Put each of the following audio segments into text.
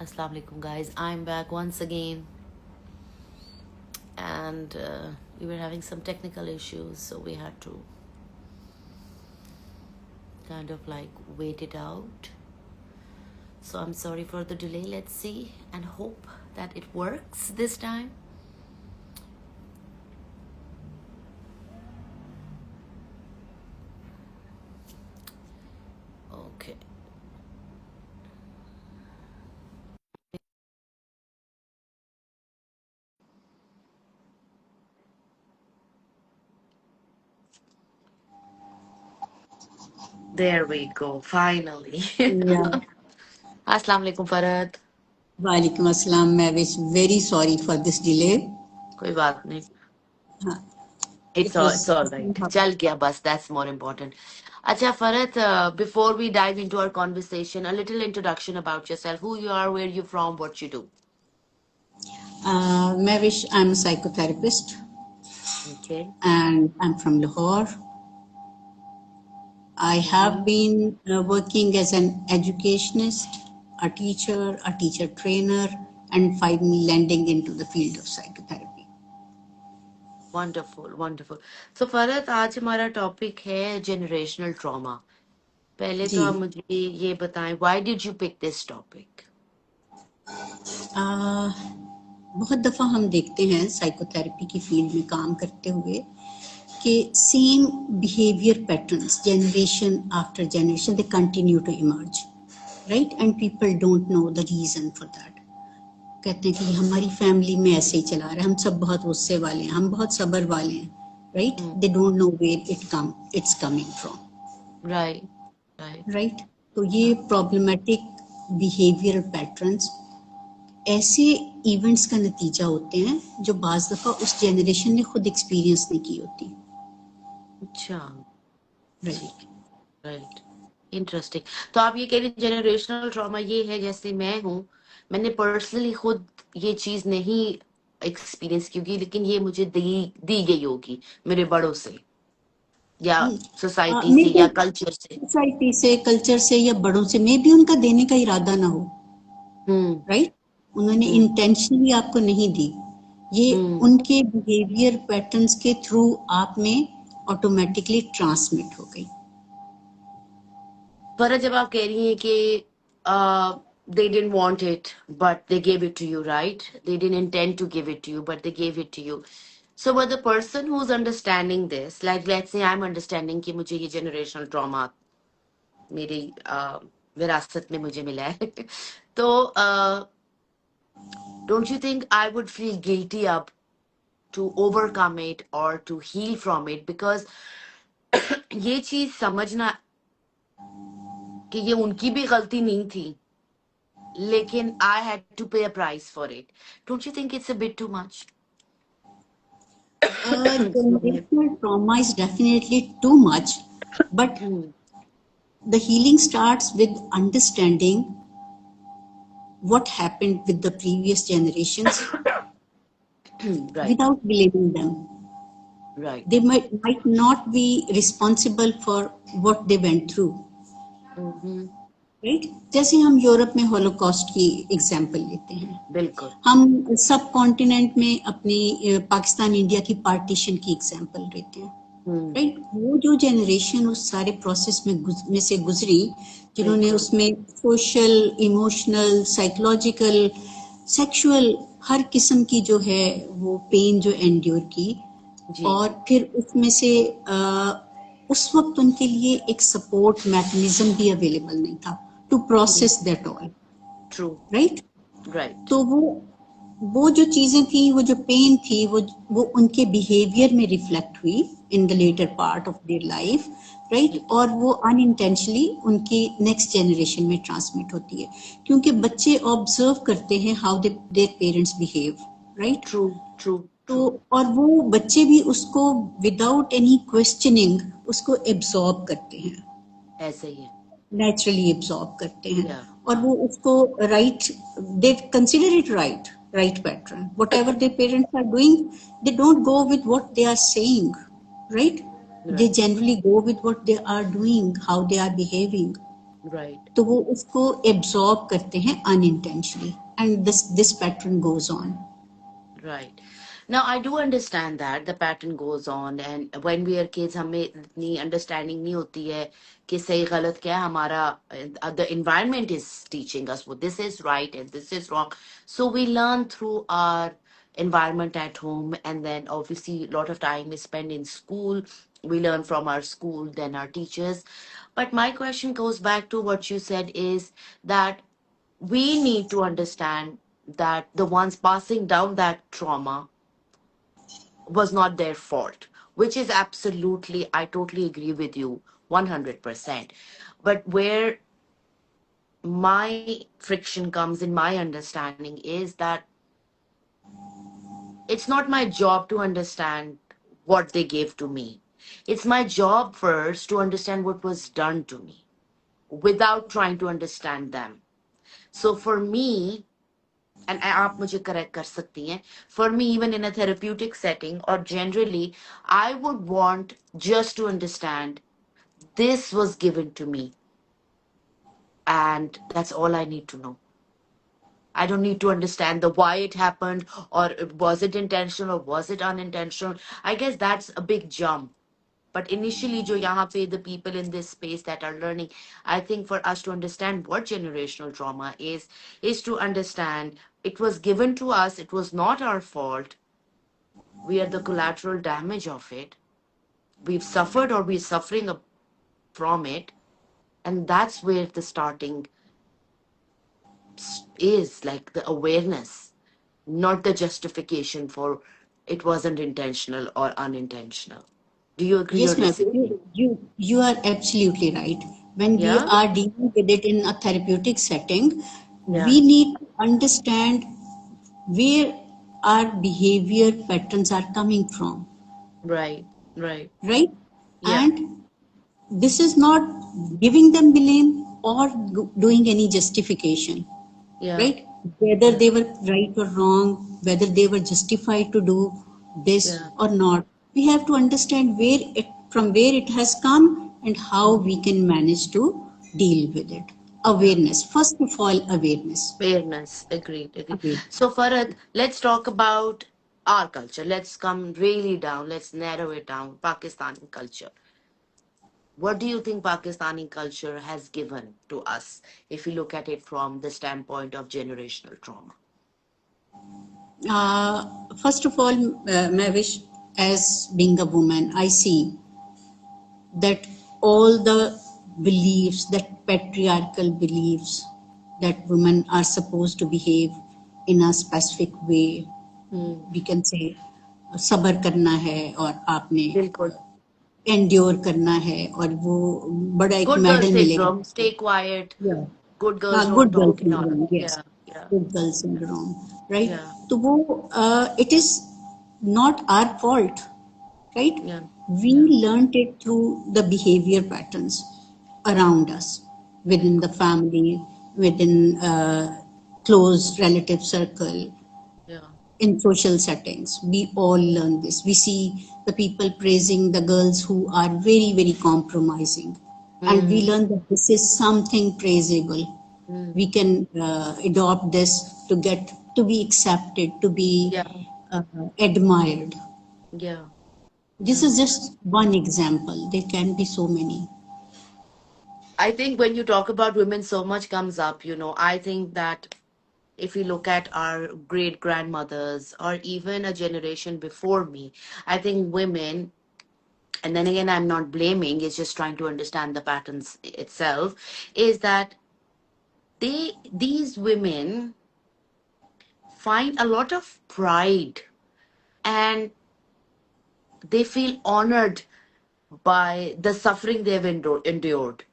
Assalamu alaikum, guys. I'm back once again, and we were having some technical issues, so we had to kind of like wait it out. So I'm sorry for the delay. Let's see and hope that it works this time. Okay. There we go. Finally. Yeah. Assalamu alaikum, Farad. Walaikum assalam. I was very sorry for this delay. कोई बात नहीं. हाँ, It's all right. Chal gaya bas, that's more important. Acha Farad, before we dive into our conversation, a little introduction about yourself, who you are, where you're from, what you do. Mavish, I'm a psychotherapist Okay. and I'm from Lahore. I have been working as an educationist, a teacher trainer, and finally landing into the field of psychotherapy. Wonderful, wonderful. So Farad, आज हमारा topic है generational trauma. पहले तो जी आप मुझे ये बताएं, why did you pick this topic? बहुत दफ़ा हम देखते हैं साइकोथेरेपी की फील्ड में काम करते हुए कि same behaviour patterns generation after generation they continue to emerge, right, and people don't know the reason for that. कहते हैं कि हमारी फैमिली में ऐसे ही चला रहा है, हम सब बहुत गुस्से वाले हैं, हम बहुत सब्र वाले हैं, right. They don't know where it's coming from. Right. Right. तो ये प्रॉब्लमेटिक बिहेवियर पैटर्न्स ऐसे इवेंट्स का नतीजा होते हैं जो बाज दफा उस जनरेशन ने खुद एक्सपीरियंस नहीं की होती. अच्छा. राइट. राइट. इंटरेस्टिंग. तो आप ये कह रहे जनरेशनल ट्रॉमा ये है, जैसे मैं हूँ, मैंने पर्सनली खुद ये चीज नहीं एक्सपीरियंस की होगी, लेकिन ये मुझे दी गई होगी मेरे बड़ों से या सोसाइटी से या कल्चर से. सोसाइटी से, कल्चर से या बड़ों से, मे भी उनका देने का इरादा ना हो, राइट. उन्होंने इंटेंशनली आपको नहीं दी, ये उनके बिहेवियर पैटर्न्स के थ्रू आप में ऑटोमेटिकली ट्रांसमिट हो गई. पर जब आप कह रही हैं कि they didn't want it but they gave it to you, right? They didn't intend to give it to you but they gave it to you. So but the person who's understanding this, like let's say I'm understanding कि मुझे ये generational trauma मेरी विरासत में मुझे मिला है. तो don't you think I would feel guilty up to overcome it or to heal from it? Because ये चीज समझना कि ये उनकी भी गलती नहीं थी, लेकिन I had to pay a price for it. Don't you think it's a bit too much? Generational trauma is definitely too much, but the healing starts with understanding what happened with the previous generations Right. without blaming them. Right. They might not be responsible for what they went through. Right. जैसे हम Europe में Holocaust की example लेते हैं, बिल्कुल. हम सब continent में अपनी पाकिस्तान इंडिया की पार्टीशन की एग्जांपल लेते हैं, राइट. वो जो जनरेशन उस सारे प्रोसेस में से गुजरी, जिन्होंने उसमें सोशल, इमोशनल, साइकोलॉजिकल, सेक्सुअल हर किस्म की जो है वो पेन जो एंड्योर की, और फिर उसमें से उस वक्त उनके लिए एक सपोर्ट मैकेनिज्म भी अवेलेबल नहीं था to process that all. True. Right. Right. तो वो जो चीजें थी, वो जो पेन थी, वो उनके बिहेवियर में रिफ्लेक्ट हुई in the later part of their life, right. और वो अनइंटेंशनली उनकी नेक्स्ट जनरेशन में ट्रांसमिट होती है, क्योंकि बच्चे ऑब्जर्व करते हैं how their parents behave, right. True. True. तो और वो बच्चे भी उसको विदाउट एनी क्वेश्चनिंग उसको एब्सॉर्ब करते हैं, ऐसे ही नेचुरली एब्सॉर्ब करते हैं, और वो उसको right, they consider it right pattern. Whatever their parents are doing, they don't go with what they are saying, right. They generally go with what they are doing, how they are behaving, Right. तो वो उसको absorb करते हैं unintentionally and this pattern goes on. Right. Now, I do understand that the pattern goes on, and when we are kids, हमें इतनी understanding नहीं होती है कि सही गलत क्या है. हमारा the environment is teaching us what this is right and this is wrong. So we learn through our environment at home, and then obviously a lot of time is spent in school. We learn from our school, then our teachers. But my question goes back to what you said is that we need to understand that the ones passing down that trauma was not their fault, which is absolutely, I totally agree with you 100%. But where my friction comes in my understanding is that it's not my job to understand what they gave to me. It's my job first to understand what was done to me without trying to understand them. So for me, and आप मुझे correct कर सकती हैं, for me even in a therapeutic setting or generally, I would want just to understand this was given to me, and that's all I need to know. I don't need to understand the why it happened, or was it intentional or was it unintentional. I guess that's a big jump. But initially, jo yahan pe the people in this space that are learning, I think for us to understand what generational trauma is to understand it was given to us. It was not our fault. We are the collateral damage of it. We've suffered or we're suffering from it. And that's where the starting is, like the awareness, not the justification for it wasn't intentional or unintentional. Do you agree or Yes, ma'am. disagree? You are absolutely right. When we Yeah? are dealing with it in a therapeutic setting, Yeah. we need to understand where our behavior patterns are coming from, Right. Right. right? Yeah. And this is not giving them blame or doing any justification, Yeah. right? Whether Yeah. they were right or wrong, whether they were justified to do this Yeah. or not. We have to understand from where it has come and how Mhm. we can manage to deal with it. Yeah. Awareness, first of all, awareness. Fairness. Agreed. Agreed. Awareness. So, Farad, let's talk about our culture. Let's come really down. Let's narrow it down. Pakistani culture. What do you think Pakistani culture has given to us if you look at it from the standpoint of generational trauma? First of all, Mavish, as being a woman, I see that all the beliefs, that patriarchal beliefs, that women are supposed to behave in a specific way, Hmm. we can say सबर करना है और आपने Bilkul. Endure करना है और वो बड़ा एक Good girl मेडल मिलेगा syndrome. आपको. Stay quiet. Yeah. Good girls हाँ, don't good girl talk and all. syndrome, yes. Yeah. Yeah. Good girl Yeah. syndrome, right? Yeah. तो वो it is not our fault, right? Yeah. We Yeah. learned it through the behavior patterns around us, within the Bilkul. family, within close relative circle, Yeah. in social settings. We all learn this. We see the people praising the girls who are very, very compromising. And we Hmm. learn that this is something praiseable. Hmm. We can adopt this to be accepted, to be Yeah. uh, admired. Yeah. This Yeah. is just one example. There can be so many. I think when you talk about women, so much comes up. I think that if you look at our great grandmothers or even a generation before me, I think women, and then again, I'm not blaming, it's just trying to understand the patterns itself, is that these women find a lot of pride, and they feel honored by the suffering they've endured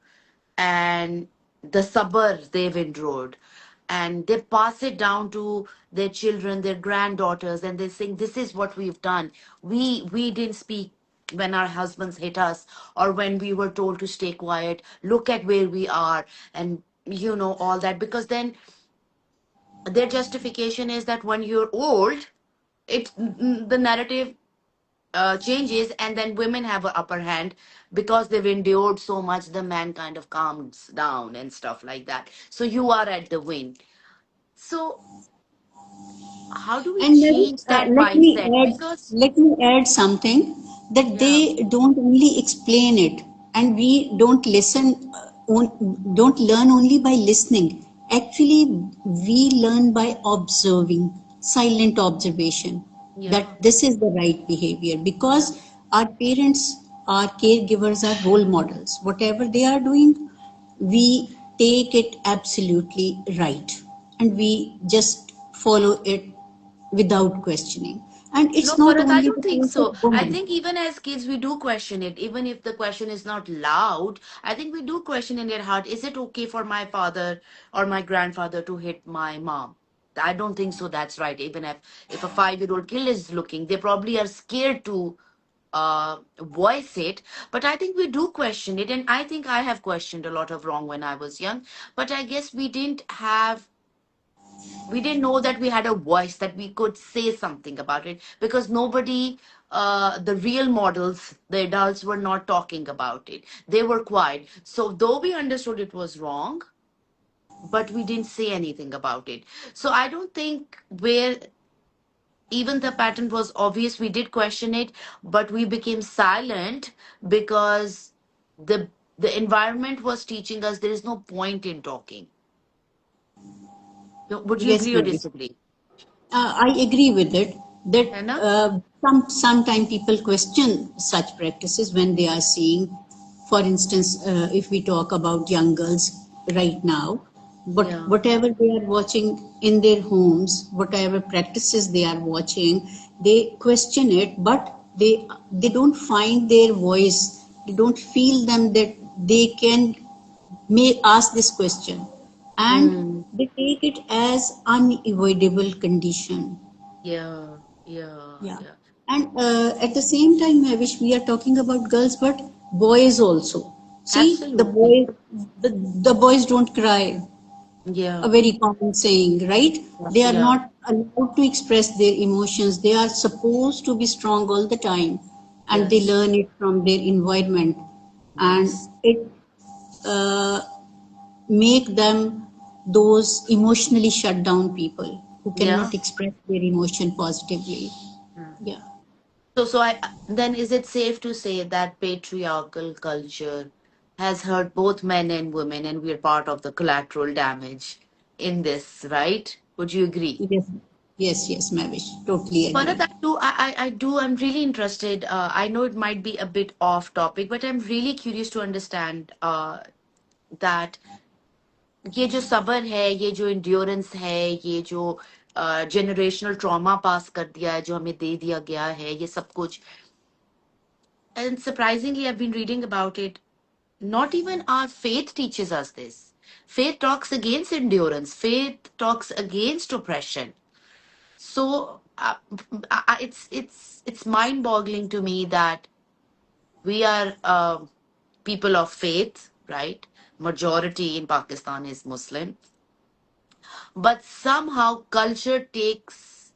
and the sabr they've endured, and they pass it down to their children, their granddaughters, and they think this is what we've done. We didn't speak when our husbands hit us, or when we were told to stay quiet. Look at where we are, and all that, because then their justification is that when you're old, the narrative changes, and then women have an upper hand because they've endured so much. The man kind of calms down and stuff like that. So you are at the win. So how do we And maybe, change that let me mindset? add Because let me add something that yeah, they don't only explain it, and we don't listen, don't learn only by listening. Actually, we learn by observing, silent observation, that yeah, this is the right behavior, yeah, because our parents, our caregivers are role models. Whatever they are doing, we take it absolutely right, and we just follow it without questioning. And no, it's not Farad, I only don't the think case so. of I women. think even as kids, we do question it. Even if the question is not loud, I think we do question in their heart, is it okay for my father or my grandfather to hit my mom? I don't think so. That's right. Even if a 5-year-old kid is looking, they probably are scared to voice it. But I think we do question it. And I think I have questioned a lot of wrong when I was young. But I guess we didn't know that we had a voice, that we could say something about it, because nobody, the real models, the adults, were not talking about it. They were quiet. So though we understood it was wrong, but we didn't say anything about it. So I don't think, where even the pattern was obvious, we did question it, but we became silent because the environment was teaching us there is no point in talking. Would you Yes, agree or maybe. disagree? I agree with it that है ना? sometime people question such practices when they are seeing, for instance, if we talk about young girls right now, but Yeah. whatever they are watching in their homes, whatever practices they are watching, they question it, but they don't find their voice. They don't feel them that they can may ask this question, and Mm. they take it as unavoidable condition. Yeah, yeah, Yeah. yeah. And at the same time, I wish we are talking about girls, but boys also. See, Absolutely. the boys don't cry, a Yeah, very common saying, right? They are yeah, not allowed to express their emotions. They are supposed to be strong all the time, and they yes, learn it from their environment, and yes. it uh, make them those emotionally shut down people who Yeah. cannot express their emotion positively. Mm. Yeah. So then is it safe to say that patriarchal culture has hurt both men and women, and we're part of the collateral damage in this, right? Would you agree? Yes. Yes. Yes, Mavish. Totally Bharat, agree. I'm really interested. I know it might be a bit off topic, but I'm really curious to understand that ये जो सब्र है, ये जो endurance है, ये जो generational trauma पास कर दिया है, जो हमें दे दिया गया है, ये सब कुछ. And surprisingly, I've been reading about it. Not even our faith teaches us this. Faith talks against endurance. Faith talks against oppression. So it's mind-boggling to me that we are people of faith, right? Majority in Pakistan is Muslim, but somehow culture takes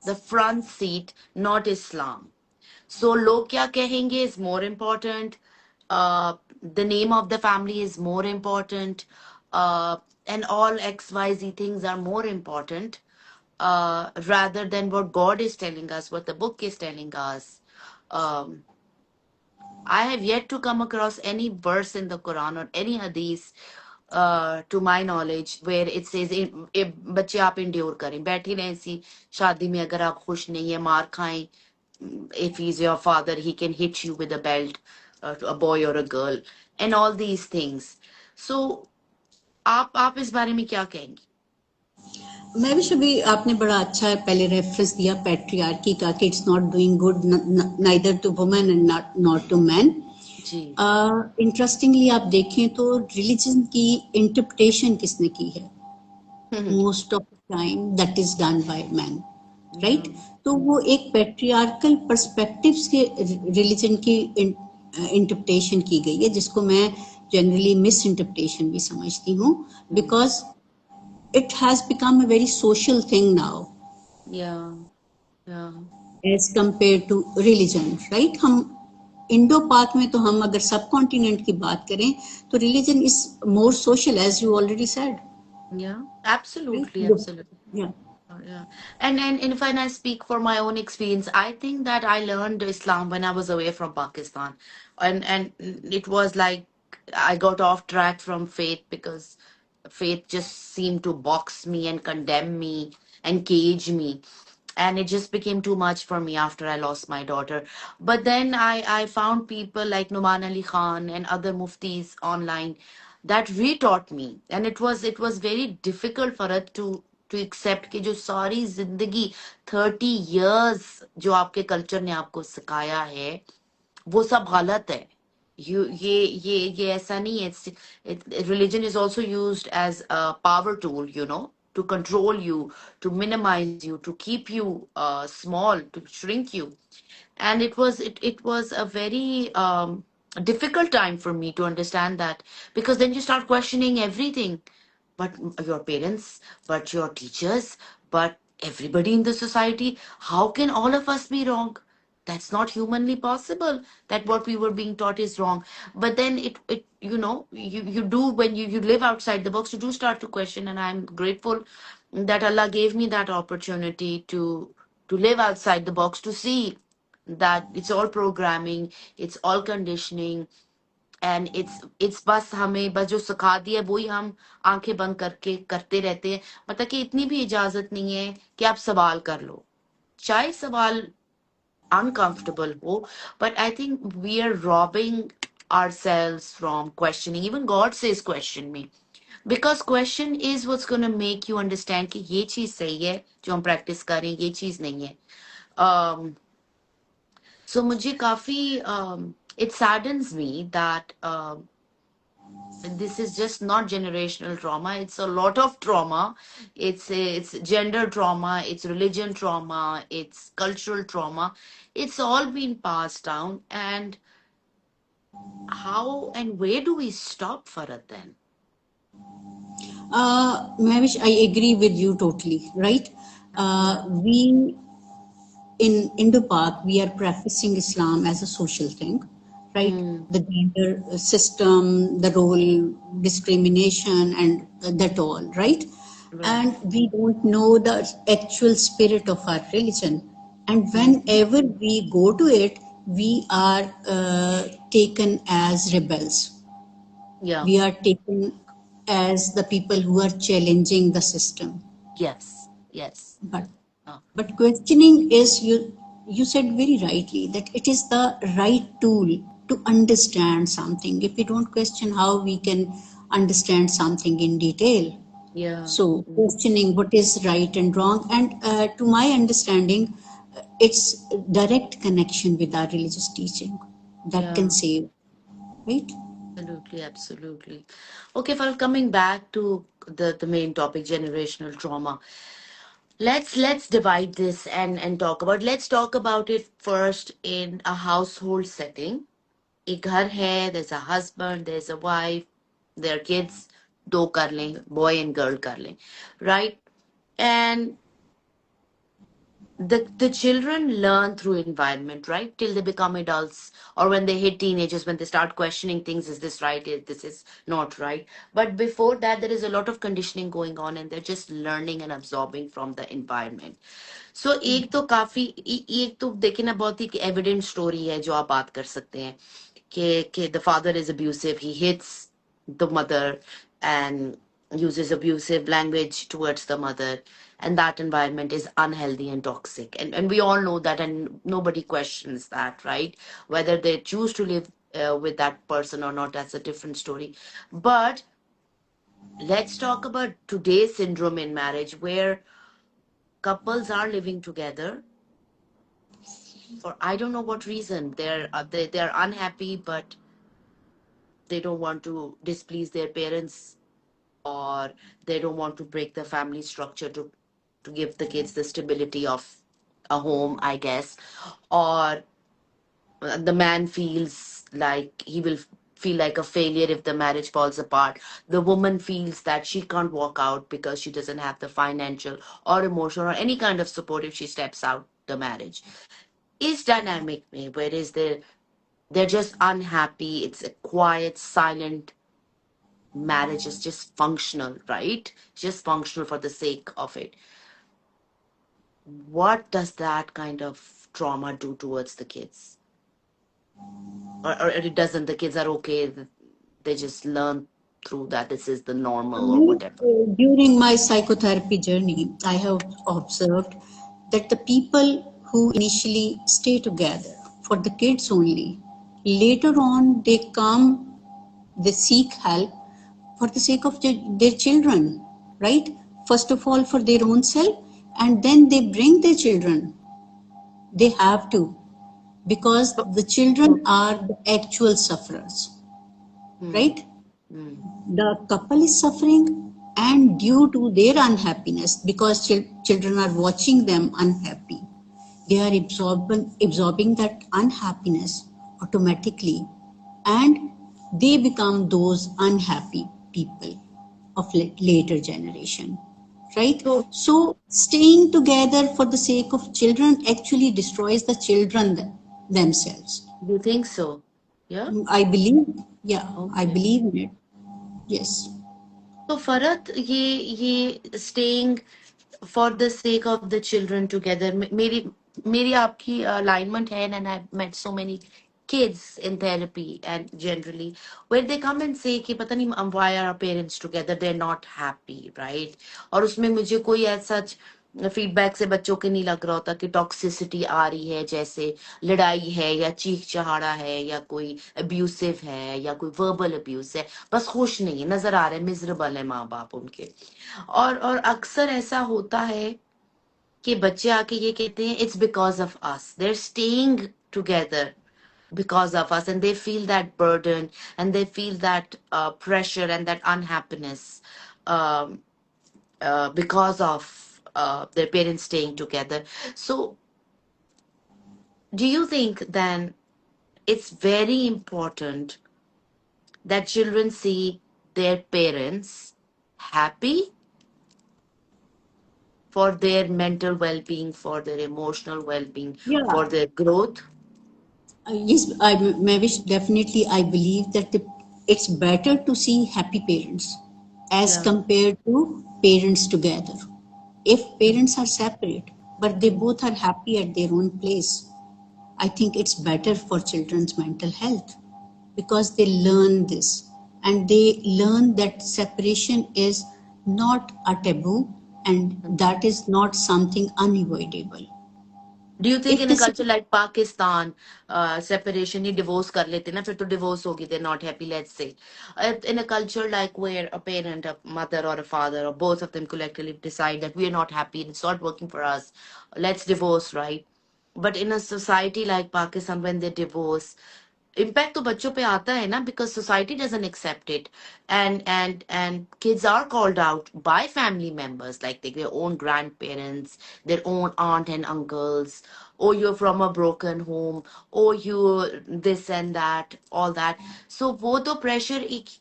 the front seat, not Islam. So log kya kahenge is more important. The name of the family is more important. And all XYZ things are more important, rather than what God is telling us, what the book is telling us. Um, I have yet to come across any verse in the Quran or any hadith, to my knowledge, where it says बच्चे आप endure करें, बैठी रहें ऐसी शादी में, अगर आप खुश नहीं है, मार खाएं. If he's your father, he can hit you with a belt, a boy or a girl, and all these things. So आप इस बारे में क्या कहेंगी? मैं भी अभी आपने बड़ा अच्छा पहले रेफरेंस दिया पैट्रियार्की का कि it's not doing good neither to women and not to man. जी. इंटरेस्टिंगली आप देखें तो रिलीजन की इंटरप्रिटेशन किसने की है? Most of the time that is done by man, Yeah. Right? तो वो एक पैट्रियार्कल पर्सपेक्टिव से रिलीजन की इंटरप्रिटेशन की गई है, जिसको मैं जनरली मिस इंटरप्रिटेशन भी समझती हूँ, Mm. Because it has become a very social thing now. Yeah. Yeah. As compare to religion, right? हम इंडो पाक में तो हम अगर सब कॉन्टिनेंट की बात करें तो religion is more social, as you already said, Yeah, right? absolutely, absolutely. या Yeah. And if I speak for my own experience, I think that I learned Islam when I was away from Pakistan. And it was like I got off track from faith because faith just seemed to box me and condemn me and cage me. And it just became too much for me after I lost my daughter. But then I found people like Numan Ali Khan and other muftis online that retaught me. And it was very difficult for us to accept कि जो सारी जिंदगी 30 years जो आपके culture ने आपको सिखाया है वो सब गलत है. ये ऐसा नहीं है. Religion is also used as a power tool, to control you, to minimize you, to keep you small, to shrink you. And it was a very difficult time for me to understand that, because then you start questioning everything. But your parents, but your teachers, but everybody in the society, how can all of us be wrong? That's not humanly possible, that what we were being taught is wrong. But then you do, when you live outside the box, you do start to question. And I'm grateful that Allah gave me that opportunity to live outside the box, to see that it's all programming, it's all conditioning. And it's बस हमें बस जो सिखा दिया वही हम आंखें बंद करके करते रहते हैं. मतलब कि इतनी भी इजाजत नहीं है कि आप सवाल कर लो, चाहे सवाल uncomfortable हो. But I think we are robbing ourselves from questioning. Even God says question me, because question is what's going to make you understand कि ये चीज सही है जो हम प्रैक्टिस करें, ये चीज नहीं है. um, so मुझे काफी it saddens me that this is just not generational trauma, it's a lot of trauma. It's gender trauma, it's religion trauma, it's cultural trauma. It's all been passed down. And how and where do we stop for it then? Mavish, I agree with you totally, right? Yeah. We in Indo-Pak, we are practicing Islam as a social thing, right? Mm, The gender system, the role discrimination, and that all, right? right. And we don't know the actual spirit of our religion. And Mm, whenever we go to it, we are taken as rebels. yeah. We are taken as the people who are challenging the system. Yes, yes. But Oh, but questioning is, you said very rightly that it is the right tool to understand something. If we don't question, how we can understand something in detail? yeah. So Mm, questioning what is right and wrong, and to my understanding, it's direct connection with our religious teaching that can yeah. save, right? Absolutely, absolutely. Okay, for coming back to the main topic, generational trauma. Let's divide this and talk about. Let's talk about it first in a household setting. एक घर है, there's a husband, there's a wife, there are kids, दो कर लें, boy and girl कर लें, right? And the children learn through environment, right, till they become adults, or when they hit teenagers, when they start questioning things, is this right, is this is not right. But before that, there is a lot of conditioning going on, and they're just learning and absorbing from the environment. So एक तो काफी एक तो देखिए ना, बहुत ही evident story है जो आप बात कर सकते हैं कि the father is abusive, he hits the mother and uses abusive language towards the mother, and that environment is unhealthy and toxic, and we all know that, and nobody questions that, right? Whether they choose to live with that person or not, that's a different story. But let's talk about today's syndrome in marriage, where couples are living together for I don't know what reason. They're unhappy, but they don't want to displease their parents, or they don't want to break the family structure to give the kids the stability of a home, I guess. Or the man feels like he will feel like a failure if the marriage falls apart. The woman feels that she can't walk out because she doesn't have the financial or emotional or any kind of support if she steps out. the marriage. Is dynamic में, whereas they're just unhappy. It's a quiet, silent marriage. Is just functional, right? Just functional for the sake of it. What does that kind of trauma do towards the kids? Or it doesn't? The kids are okay. They just learn through that. This is the normal or whatever. During my psychotherapy journey, I have observed that the people who initially stay together for the kids only, later on they seek help for the sake of their children, right? First of all, for their own self, and then they bring their children. They have to, because So, the children are the actual sufferers, hmm, right? hmm, The couple is suffering, and due to their unhappiness, because children are watching them unhappy, they are absorbing that unhappiness automatically, and they become those unhappy people of later generation, right? so So staying together for the sake of children actually destroys the children themselves. you think so? Yeah. I believe, yeah, I Okay. believe in it. Yes. So Farat, ये staying for the sake of the children together. मेरी आपकी alignment है, and I've met so many kids in therapy and generally where they come and say कि पता नहीं why are our parents together, they're not happy, right? और उसमें मुझे कोई ऐसा फीडबैक से बच्चों के नहीं लग रहा होता कि टॉक्सिसिटी आ रही है, जैसे लड़ाई है या चीख चहाड़ा है या कोई अब्यूसिव है या कोई वर्बल अब्यूज है, बस खुश नहीं है, नजर आ रहा है मिजरेबल है माँ बाप उनके। और अक्सर ऐसा होता है कि बच्चे आके ये कहते हैं it's because of us, they are staying together because of us, and they feel that burden, and they feel that pressure and that unhappiness, um, because of their parents staying together. So do you think then it's very important that children see their parents happy for their mental well-being, for their emotional well-being, Yeah. for their growth? Yes, Mavish, definitely I believe that it's better to see happy parents as Yeah. compared to parents together. If parents are separate, but they both are happy at their own place, I think it's better for children's mental health, because they learn this, and they learn that separation is not a taboo, and that is not something unavoidable. Do you think If in a this culture like Pakistan, separation, you divorce कर लेते ना, फिर तो divorce होगी, they're not happy, let's say. In a culture like where a parent, a mother or a father, or both of them collectively decide that we are not happy, it's not working for us, let's divorce, right? But in a society like Pakistan, when they divorce, impact तो बच्चों पे आता है ना, because society doesn't accept it, and kids are called out by family members like their own grandparents, their own aunt and uncles, or you're from a broken home, or you this and that, all that. So वो तो pressure एक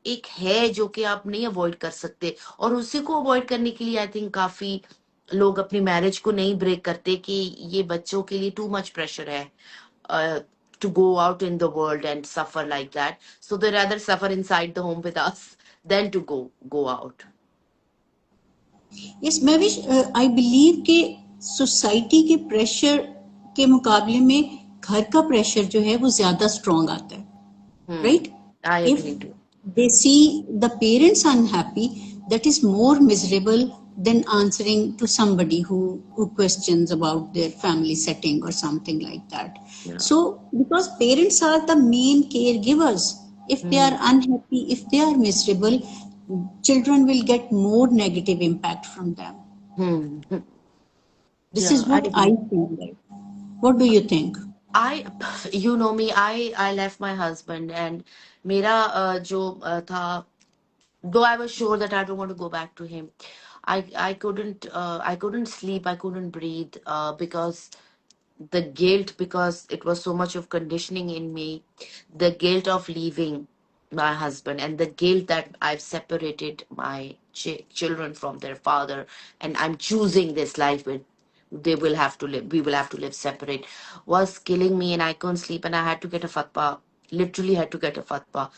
एक है जो कि आप नहीं avoid कर सकते, और उसी को अवॉइड करने के लिए आई थिंक काफी लोग अपनी मैरिज को नहीं ब्रेक करते कि ये बच्चों के लिए टू मच प्रेशर है uh, to go out in the world and suffer like that. So they rather suffer inside the home with us than to go out. Yes मैं भी आई बिलीव कि सोसाइटी के pressure के मुकाबले में घर का प्रेशर जो है वो ज्यादा स्ट्रॉन्ग आता है, Hmm. right? I If agree too. they see the parents unhappy, that is more miserable than answering to somebody who questions about their family setting or something like that. Yeah. So because parents are the main caregivers, if they are Hmm. unhappy, if they are miserable, children will get more negative impact from them. Hmm. This Yeah, is I what I agree. feel like. What do you think? I, you know me, I left my husband, and मेरा जो था, though I was sure that I don't want to go back to him, I couldn't sleep, I couldn't breathe, because the guilt, because it was so much of conditioning in me, the guilt of leaving my husband, and the guilt that I've separated my children from their father, and I'm choosing this life with they will have to live, we will have to live separate, was killing me, and I couldn't sleep, and I had to get a fatwa, literally had to get a fatwa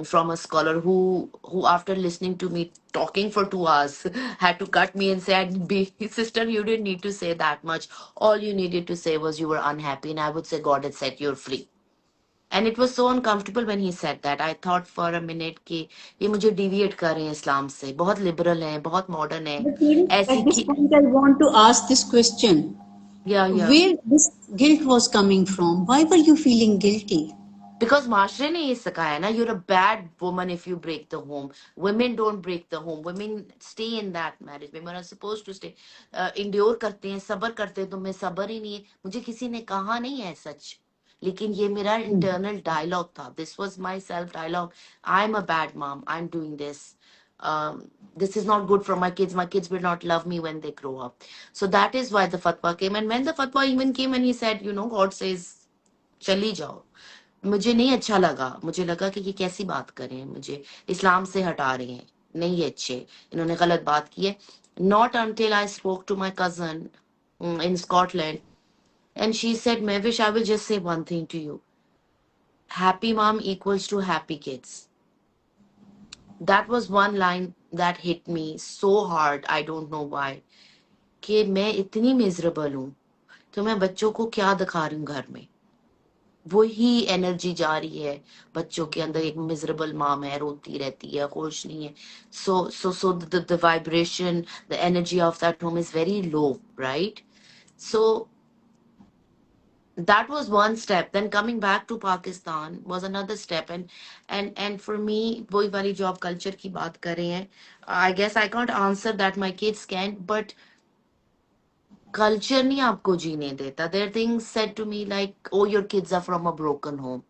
from a scholar who after listening to me talking for 2 hours had to cut me and said, sister, you didn't need to say that much. All you needed to say was you were unhappy, and I would say God had set you free. And it was so uncomfortable when he said that. I thought for a minute कि ये मुझे deviate कर रहे हैं इस्लाम से, बहुत liberal हैं, बहुत modern हैं, But parents, ऐसी at this की, point, I want to ask this question. yeah. Where this guilt was coming from? Why were you feeling guilty? Because माशरे ने ये सिखाया ना, you're a bad woman if you break the home. Women don't break the home. Women stay in that marriage. Women are supposed to stay. Endure करते हैं, सबर करते हैं, तुम्हें सबर ही नहीं है. मुझे किसी ने कहा नहीं है सच. लेकिन ये मेरा internal dialogue था. This was my self dialogue. I'm a bad mom. I'm doing this. This is not good for my kids. My kids will not love me when they grow up. So that is why the fatwa came. And when the fatwa even came and he said, God says, चली जाओ. मुझे नहीं अच्छा लगा. मुझे लगा कि ये कैसी बात कर रहे हैं, मुझे इस्लाम से हटा रहे हैं, नहीं ये अच्छे, इन्होंने गलत बात की है. Not until I spoke to my cousin in Scotland, and she said, Mavish, I will just say one thing to you. Happy mom equals to happy kids. That was one line that hit me so hard. I don't know why. कि मैं इतनी miserable हूँ, तो मैं बच्चों को क्या दिखा रही हूँ घर में. वही एनर्जी जा रही है बच्चों के अंदर. एक मिजरेबल मॉम है, रोती रहती है, खुश नहीं है. So the vibration, the energy of that home is very low, right? So that was one step. Then coming back to Pakistan was another step. And for me, वही वाली job culture की बात कर रहे हैं. I guess I can't answer that, my kids can, but culture नहीं आपको जीने देता. There are things said to me like, oh, your kids are from a broken home.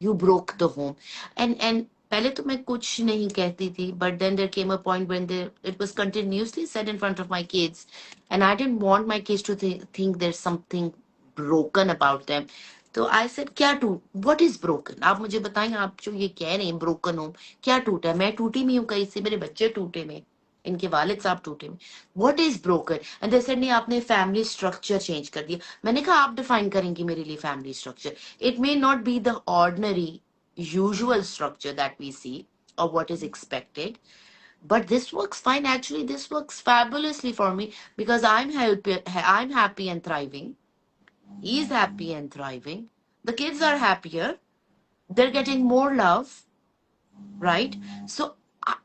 You broke the home. And पहले तो मैं कुछ नहीं कहती थी, but then there came a point when it was continuously said in front of my kids, and I didn't want my kids to think there's something broken about them. तो I said, क्या टूट, what is broken? आप मुझे बताएं, आप जो ये कह रहे हैं broken home, क्या टूटा है? मैं टूटी नहीं हूँ कहीं से, मेरे बच्चे टूटे में, इनके वालिद साहब टूटे में. What is broken? And they said, नहीं, आपने family structure change कर दिया. मैंने कहा, आप define करेंगी मेरे लिए family structure. It may not be the ordinary usual structure that we see or what is expected, but this works fine. Actually, this works fabulously for me because I'm happy and thriving. He's happy and thriving. The kids are happier. They're getting more love, right? So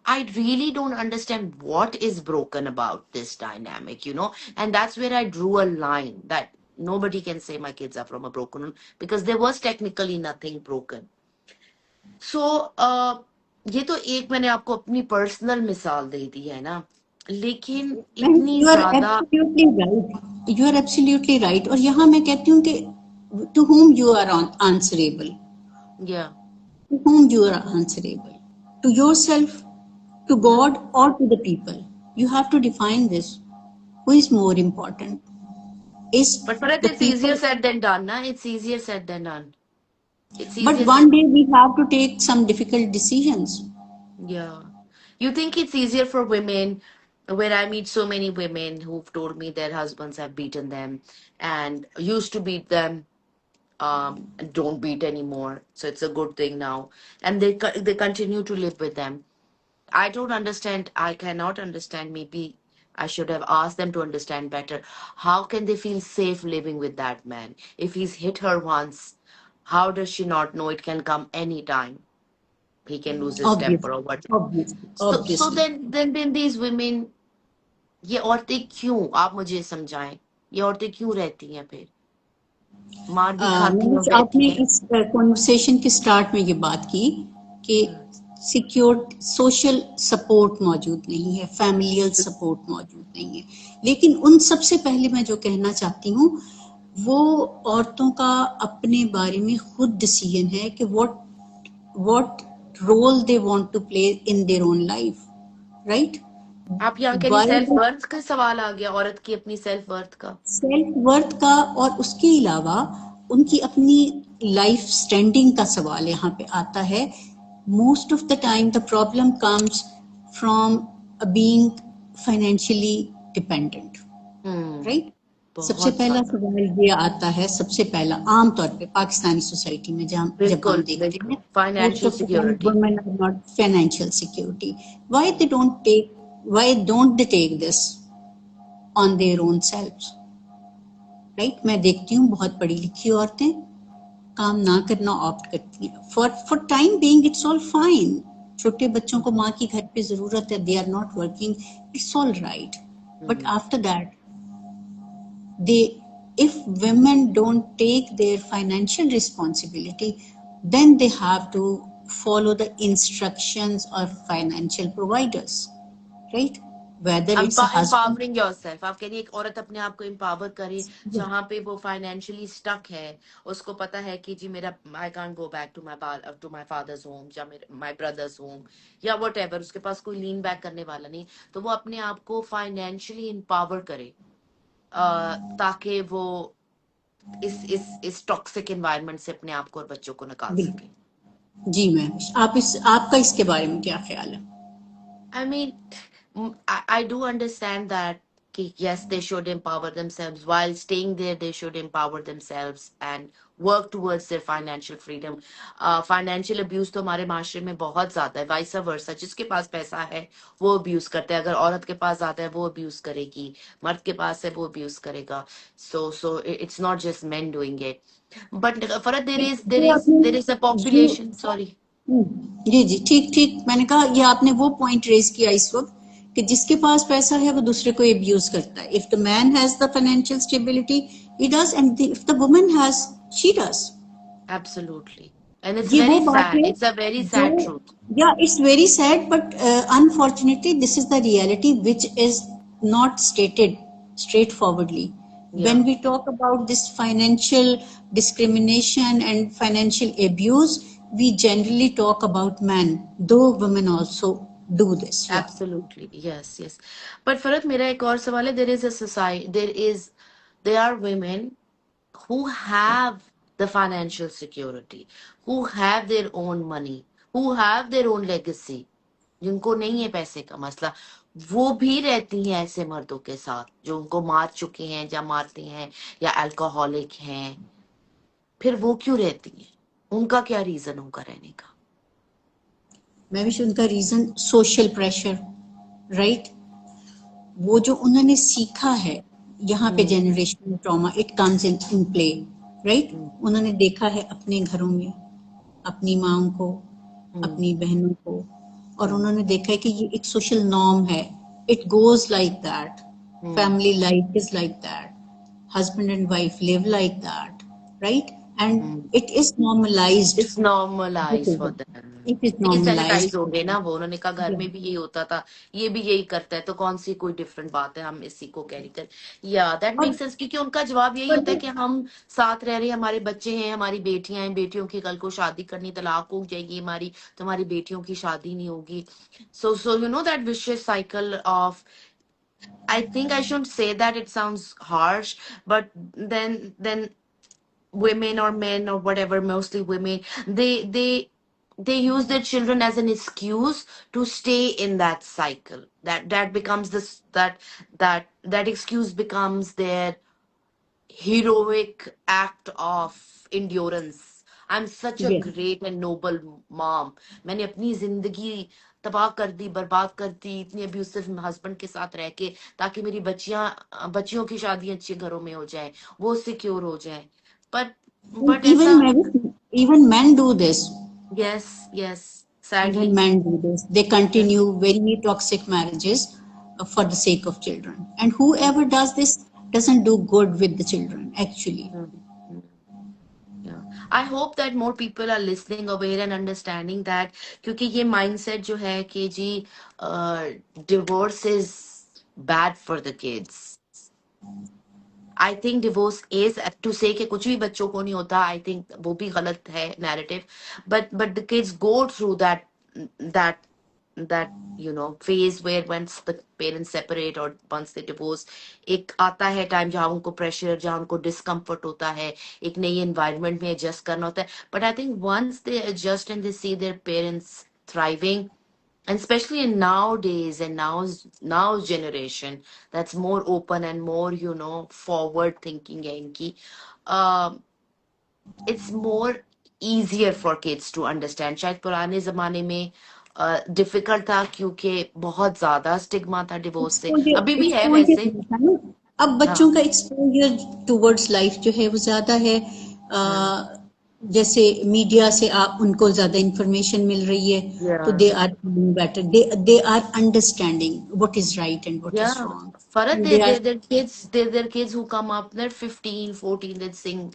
I really don't understand what is broken about this dynamic, and that's where I drew a line that nobody can say my kids are from a broken home because there was technically nothing broken. So ये तो एक मैंने आपको अपनी personal मिसाल दे दी है ना, लेकिन इतनी You are ज्यादा. absolutely right. You are absolutely right. और यहाँ मैं कहती हूँ कि to whom you are answerable. Yeah. To whom you are answerable? To yourself, to God, or to the people? You have to define this. Who is more important? Is But Farad, the it's easier people? said than done, na? It's easier said than done. It's But easier said. one day we have to take some difficult decisions. Yeah. You think it's easier for women, where I meet so many women who've told me their husbands have beaten them and used to beat them, don't beat anymore. So it's a good thing now. And they continue to live with them. I don't understand. I cannot understand. Maybe I should have asked them to understand better. How can they feel safe living with that man? If he's hit her once, how does she not know it can come anytime? He can lose his temper Obviously, or what. obviously, So obviously. then these women, ये औरतें क्यों, आप मुझे समझाएं, ये औरतें क्यों रहती हैं फिर, मार भी खाती हैं और मनीष, रहती आपने हैं. इस कॉन्वर्सेशन के स्टार्ट में ये बात की कि सिक्योर सोशल सपोर्ट मौजूद नहीं है, फैमिलियल सपोर्ट मौजूद नहीं है. लेकिन उन सबसे पहले मैं जो कहना चाहती हूँ वो औरतों का अपने बारे में खुद डिसीजन है कि what role they want to play in their own life, right? आप यहाँ कह रही सेल्फ वर्थ का सवाल आ गया, औरत की अपनी सेल्फ वर्थ का. सेल्फ वर्थ का और उसके अलावा उनकी अपनी लाइफ स्टैंडिंग का सवाल यहाँ पे आता है. Most of the time the problem comes from being financially dependent, right. सबसे बहुत पहला ज्यादा। सवाल ये आता है, सबसे पहला आमतौर पे पाकिस्तानी सोसाइटी में जब हम बिल्कुल देखते बिल्कुल, हैं, most financial of the time security. Women are not financial security. Why don't they take this on their own selves, right. मैं देखती हूँ बहुत पढ़ी लिखी औरतें काम ना करना ऑप्ट करती हैं, for time being it's all fine. छोटे बच्चों को माँ की घर पे जरूरत है, they are not working, it's all right. But after that they if women don't take their financial responsibility, then they have to follow the instructions of financial providers, right? Whether it's a husband. Empowering yourself, आप कह रही एक औरत अपने आप को empower करे, जहां पे वो फाइनेंशियली स्टक है, उसको पता है कि जी मेरा I can't go back to my father's home या माय ब्रदर्स होम या वट एवर, उसके पास कोई लीन बैक करने वाला नहीं, तो वो अपने आप को फाइनेंशियली एम्पावर करे, ताकि वो इस टॉक्सिक एनवायरनमेंट से अपने आप को और बच्चों को निकाल सके। जी मैम, आपका इसके बारे में क्या ख्याल है? I mean, I do understand that yes, they should empower themselves. While staying there, they should empower themselves and work towards their financial freedom. Financial abuse तो हमारे माशरे में बहुत ज्यादा है, वाइस वर्सा। जिसके पास पैसा है वो अब्यूज करता है, अगर औरत के पास ज्यादा है वो अब्यूज करेगी, मर्द के पास है वो अब्यूज करेगा। So it's not just men doing it, but Farad, there is there ये is आपने there is a ये population. Sorry. जी जी, ठीक ठीक, मैंने कहा ये आपने वो पॉइंट रेज किया इस वक्त कि जिसके पास पैसा है वो दूसरे को एब्यूज करता है। If the man has the financial stability he does, and if the woman has she does. Absolutely. And it's ये वो very बात sad. है It's a very जो, sad truth. या it's very sad, but unfortunately this is the reality which is not stated straight forwardly when Yeah, we talk about this financial discrimination and financial abuse. We generally talk about men, though women also do this. Yeah. absolutely. Yes, yes. But Farad, मेरा एक और सवाल है. There is a society, there are women who have the financial security, who have their own money, who have their own legacy, जिनको नहीं है पैसे का मसला, वो भी रहती हैं ऐसे मर्दों के साथ जो उनको मार चुके हैं या मारते हैं या अल्कोहलिक हैं। फिर वो क्यों रहती हैं? उनका क्या रीजन होगा रहने का? मैं भी उनका रीजन सोशल प्रेशर, राइट। वो जो उन्होंने सीखा है यहाँ पे, hmm generational trauma it comes in play, right. Hmm उन्होंने देखा है अपने घरों में अपनी माओ को, हम्म अपनी बहनों को, और हम्म उन्होंने देखा है कि ये एक सोशल नॉर्म है, it goes like that, hmm family life is like that, husband and wife live like that, right? Hmm. And it is normalized. It's normalize for them. It is desensitize normalized. हो गए ना वो, उन्होंने कहा घर Yeah. में भी यही होता था, ये भी यही करता है, तो कौन सी कोई डिफरेंट बात है, हम इसी को कैरी कर। या दैट और मेक सेंस, क्योंकि उनका जवाब यही होता है but कि हम साथ रह रहे हैं, हमारे बच्चे हैं, हमारी बेटियां हैं, बेटियों की कल को शादी करनी, तलाक हो जाएगी हमारी, तो हमारी बेटियों की शादी नहीं होगी। So you know that vicious cycle of, I think I shouldn't say that, it sounds harsh, but then women or men or whatever, mostly women, they use their children as an excuse to stay in that cycle. That becomes this that excuse becomes their heroic act of endurance. I'm such a yes, great and noble mom. मैंने अपनी जिंदगी तबाह कर दी, बर्बाद कर दी, इतनी abusive husband के साथ रह के, ताकि मेरी बच्चियों की शादी अच्छे घरों में हो जाए, वो सिक्योर हो जाए। बट and बट ऐसा, even men do this. Yes yes, Even sadly. men do this. They continue very toxic marriages for the sake of children. And whoever does this doesn't do good with the children, actually. Yeah. I hope that more people are listening, aware and understanding that, क्योंकि ये mindset जो है कि जी divorce is bad for the kids. I think divorce is to say कि कुछ भी बच्चों को नहीं होता, I think वो भी गलत है narrative, but the kids go through that that phase where once the parents separate or once they divorce, एक आता है टाइम जहाँ उनको प्रेशर, जहाँ उनको डिस्कम्फर्ट होता है, एक नई एनवायरनमेंट में एडजस्ट करना होता है, but I think once they adjust and they see their parents thriving, And especially in nowadays and now's generation, that's more open and more, forward thinking है इनकी. um, it's more easier for kids to understand. शायद पुराने जमाने में difficult था क्योंकि बहुत ज्यादा स्टिग्मा था डिवोर्स से, एक्सपोजर अभी भी है एक्सपोजर वैसे. नहीं था ना। अब हाँ. बच्चों का एक्सपोजर टुवर्ड्स लाइफ जो है वो ज्यादा है। हाँ. जैसे मीडिया से आप उनको ज्यादा इंफॉर्मेशन मिल रही है, तो Yeah. They are better, they are understanding what is right and what is Yeah, Farad, wrong, they are they're kids who come up, they're 15, 14, they sing,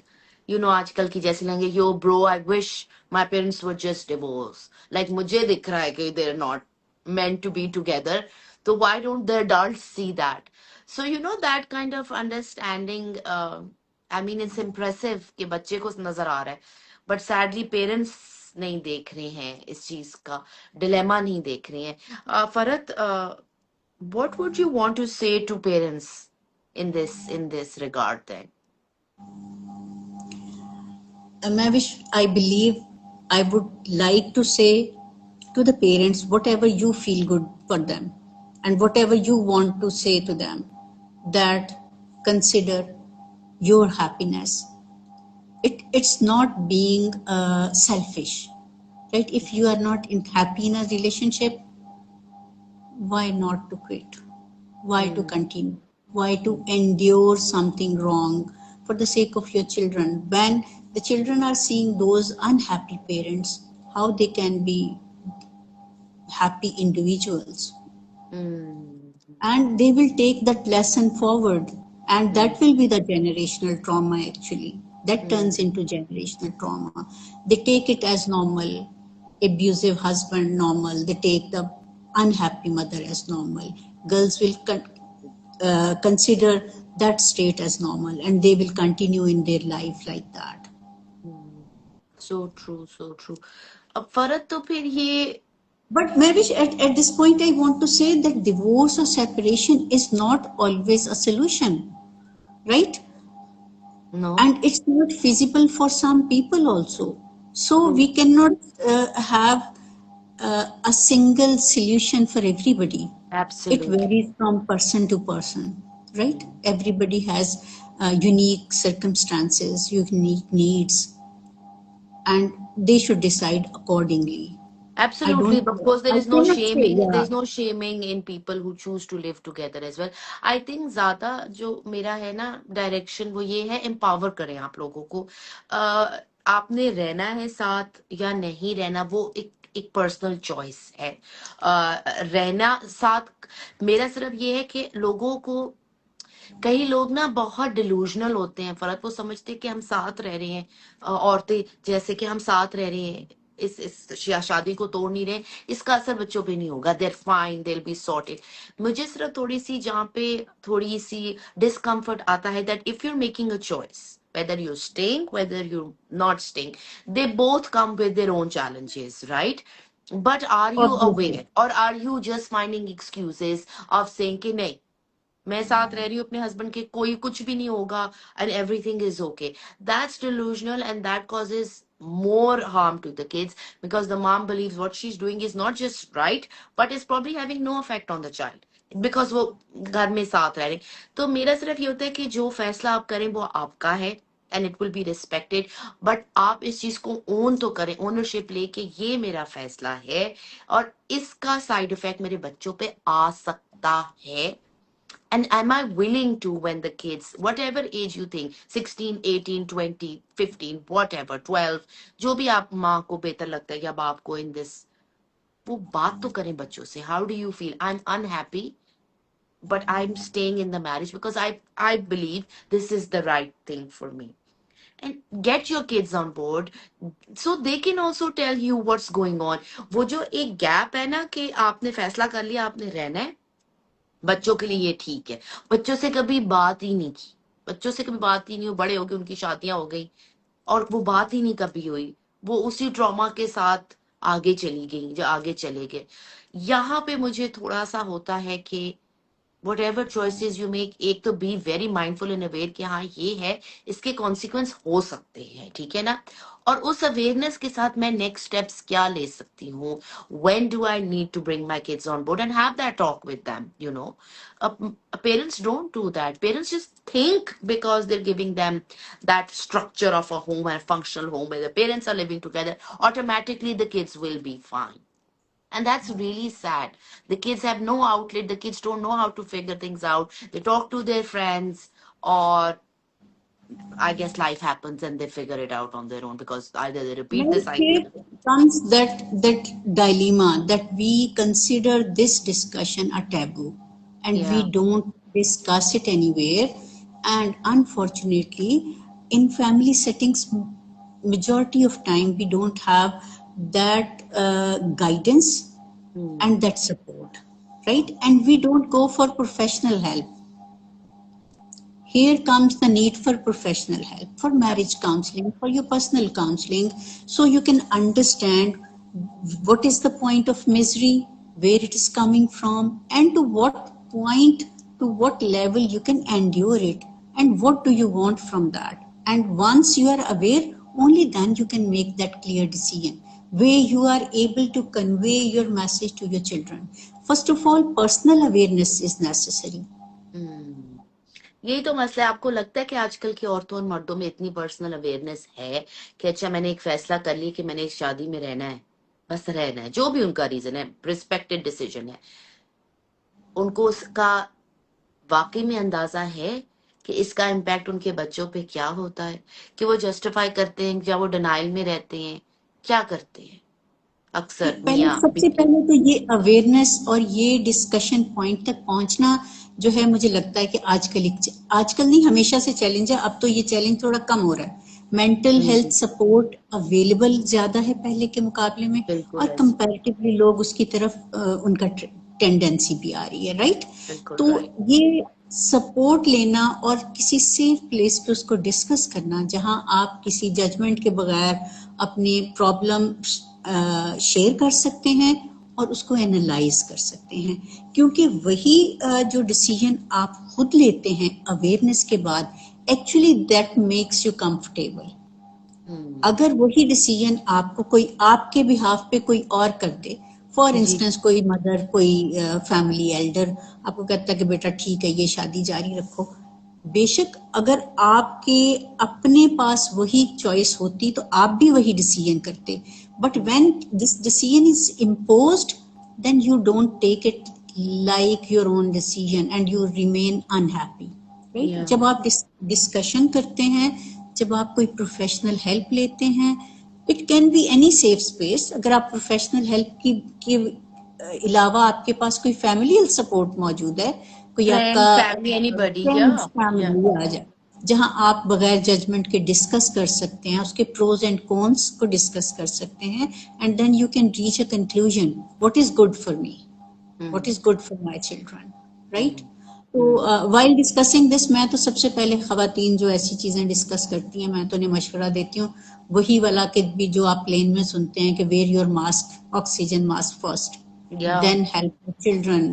आजकल की जैसी लगे, yo, bro, I wish my parents were just divorced. Like, मुझे दिख रहा है कि they're not meant to be together. So why don't the adults see that? So, that kind of understanding, I mean, it's impressive कि बच्चे को नजर आ रहा है. But sadly, parents नहीं देख रहे हैं इस चीज का, dilemma नहीं देख रहे हैं. Farad, what would you want to say to parents in this regard then? I believe I would like to say to the parents, whatever you feel good for them and whatever you want to say to them, that consider your happiness. It's not being selfish, right? If you are not happy in a relationship, why not to quit? Why to Hmm. continue? Why to endure something wrong for the sake of your children? When the children are seeing those unhappy parents, how they can be happy individuals? Hmm. And they will take that lesson forward, and Hmm. that will be the generational trauma actually. That turns Hmm. into generational trauma. They take it as normal, abusive husband normal, they take the unhappy mother as normal. Girls will consider that state as normal, and they will continue in their life like that. Hmm. So true, so true. अब फर्क तो फिर ये. But maybe at this point, I want to say that divorce or separation is not always a solution, right? No. And it's not feasible for some people also. So True. we cannot have a single solution for everybody. It Absolutely. varies from person to person, right? Hmm. Everybody has unique circumstances, unique needs, and they should decide accordingly. I Absolutely. don't, Of course, there I is no cannot say, shaming. yeah. There's no shaming in people who choose to live together as well. I think ज्यादा जो मेरा है ना direction, वो ये है, empower करें आप लोगों को. आपने रहना है साथ या नहीं रहना, वो एक पर्सनल चॉइस है. रहना साथ, मेरा सिर्फ ये है कि लोगों को, कई लोग ना बहुत डिलूजनल होते हैं फरत, वो समझते हैं कि हम साथ रह रहे हैं, औरतें जैसे कि हम साथ रह रहे हैं, इस शादी को तोड़ नहीं रहे, इसका असर बच्चों पे नहीं होगा, देर फाइन, देर बी सॉर्टेड. मुझे सिर्फ थोड़ी सी जहाँ पे थोड़ी सी डिस्कम्फर्ट आता है, that if you are making a choice, whether you're staying, whether you're not staying, they both come with their own challenges, right? But are you Obviously. aware, or are you just finding excuses of saying कि नहीं, मैं साथ रह रही हूँ अपने husband के, कोई कुछ भी नहीं होगा, and everything is okay? That's delusional, and that causes more harm to the kids, because the mom believes what she's doing is not just right, but is probably having no effect on the child, because वो घर में साथ रह रहे. तो मेरा सिर्फ ये होता है कि जो फैसला आप करें वो आपका है, and it will be respected. But आप इस चीज को ओन तो करें, ओनरशिप लेके, ये मेरा फैसला है और इसका साइड इफेक्ट मेरे बच्चों पे आ सकता है. And am I willing to, when the kids, whatever age you think, 16, 18, 20, 15, whatever, 12, जो भी आप माँ को बेहतर लगता है या बाप को in this, वो बात तो करें बच्चों से. How do you feel? I'm unhappy, but I'm staying in the marriage because I believe this is the right thing for me. And get your kids on board so they can also tell you what's going on. वो जो एक gap है ना कि आपने फैसला कर लिया, आपने रहना है, बच्चों के लिए ये ठीक है. बच्चों से कभी बात ही नहीं की, बच्चों से कभी बात ही नहीं हो, बड़े हो गए, उनकी शादियां हो गई, और वो बात ही नहीं कभी हुई, वो उसी ट्रॉमा के साथ आगे चली गई, जो आगे चले गए. यहाँ पे मुझे थोड़ा सा होता है कि whatever choices you make, एक तो be very mindful and aware कि हाँ ये है, इसके consequence हो सकते हैं, ठीक है ना? और उस awareness के साथ मैं next steps क्या ले सकती हूँ? When do I need to bring my kids on board and have that talk with them, you know? Parents don't do that. Parents just think because they're giving them that structure of a home and a functional home where the parents are living together, automatically the kids will be fine. And that's really sad. The kids have no outlet. The kids don't know how to figure things out. They talk to their friends, or I guess life happens and they figure it out on their own because either they repeat the Well, here cycle. comes that dilemma that we consider this discussion a taboo, and we Yeah. don't discuss it anywhere. And unfortunately, in family settings, majority of time we don't have that guidance Hmm. and that support, right? And we don't go for professional help. Here comes the need for professional help, for marriage counseling, for your personal counseling, so you can understand what is the point of misery, where it is coming from, and to what point, to what level you can endure it, and what do you want from that. And once you are aware, only then you can make that clear decision where you are able to convey your message to your children. First of all, personal awareness is necessary. Hmm. यही तो मसला है। आपको लगता है कि आजकल की औरतों और मर्दों में इतनी पर्सनल अवेयरनेस है कि अच्छा मैंने एक फैसला कर लिया कि मैंने इस शादी में रहना है, बस रहना है, जो भी उनका रीजन है, रिस्पेक्टेड डिसीजन है, उनको उसका वाकई में अंदाजा है कि इसका इम्पैक्ट उनके बच्चों पे क्या होता है, कि वो जस्टिफाई करते हैं या वो डिनाइल में रहते हैं, क्या करते हैं अक्सर पहले मियाँ सबसे बीवी? पहले तो ये अवेयरनेस और ये डिस्कशन पॉइंट तक पहुंचना जो है, मुझे लगता है कि आजकल नहीं, हमेशा से चैलेंज है। अब तो ये चैलेंज थोड़ा कम हो रहा है। मेंटल हेल्थ हम्म, सपोर्ट अवेलेबल ज्यादा है पहले के मुकाबले में, बिल्कुल और ऐसे, कंपैरेटिवली लोग उसकी तरफ उनका टेंडेंसी भी आ रही है, राइट? बिल्कुल तो राइट। ये सपोर्ट लेना और किसी सेफ प्लेस पे उसको डिस्कस करना, जहां आप किसी जजमेंट के बगैर अपनी प्रॉब्लम शेयर कर सकते हैं और उसको एनालाइज कर सकते हैं, क्योंकि वही जो डिसीजन आप खुद लेते हैं अवेयरनेस के बाद, actually that makes you comfortable. Hmm, अगर वही डिसीजन आपको कोई आपके बिहाफ पे कोई और कर दे, फॉर जी, इंस्टेंस कोई मदर, कोई फैमिली एल्डर आपको कहता है कि बेटा ठीक है ये शादी जारी रखो, बेशक अगर आपके अपने पास वही चॉइस होती तो आप भी वही डिसीजन करते, but when this decision is imposed, then you don't take it like your own decision and you remain unhappy, right? या जब आप डिस्कशन करते हैं, जब आप कोई प्रोफेशनल हेल्प लेते हैं, it can be any safe space. अगर आप प्रोफेशनल हेल्प की के अलावा आपके पास कोई फैमिली सपोर्ट मौजूद है, कोई आपका फ्रेंड फैमिली एनीबॉडी, या फ्रेंड्स या फैमिली आ जाए, जहां आप बगैर जजमेंट के डिस्कस कर सकते हैं, उसके प्रोज एंड कॉन्स को डिस्कस कर सकते हैं, and then you can reach a conclusion, what is good for me, what hmm, is good for my children, right? Hmm, तो हम्म, while discussing this, मैं तो सबसे पहले खवातीन जो ऐसी चीजें डिस्कस करती हैं, मैं तो उन्हें मशवरा देती हूँ वही वाला कि भी जो आप प्लेन में सुनते हैं कि wear your mask, oxygen mask first, या then help children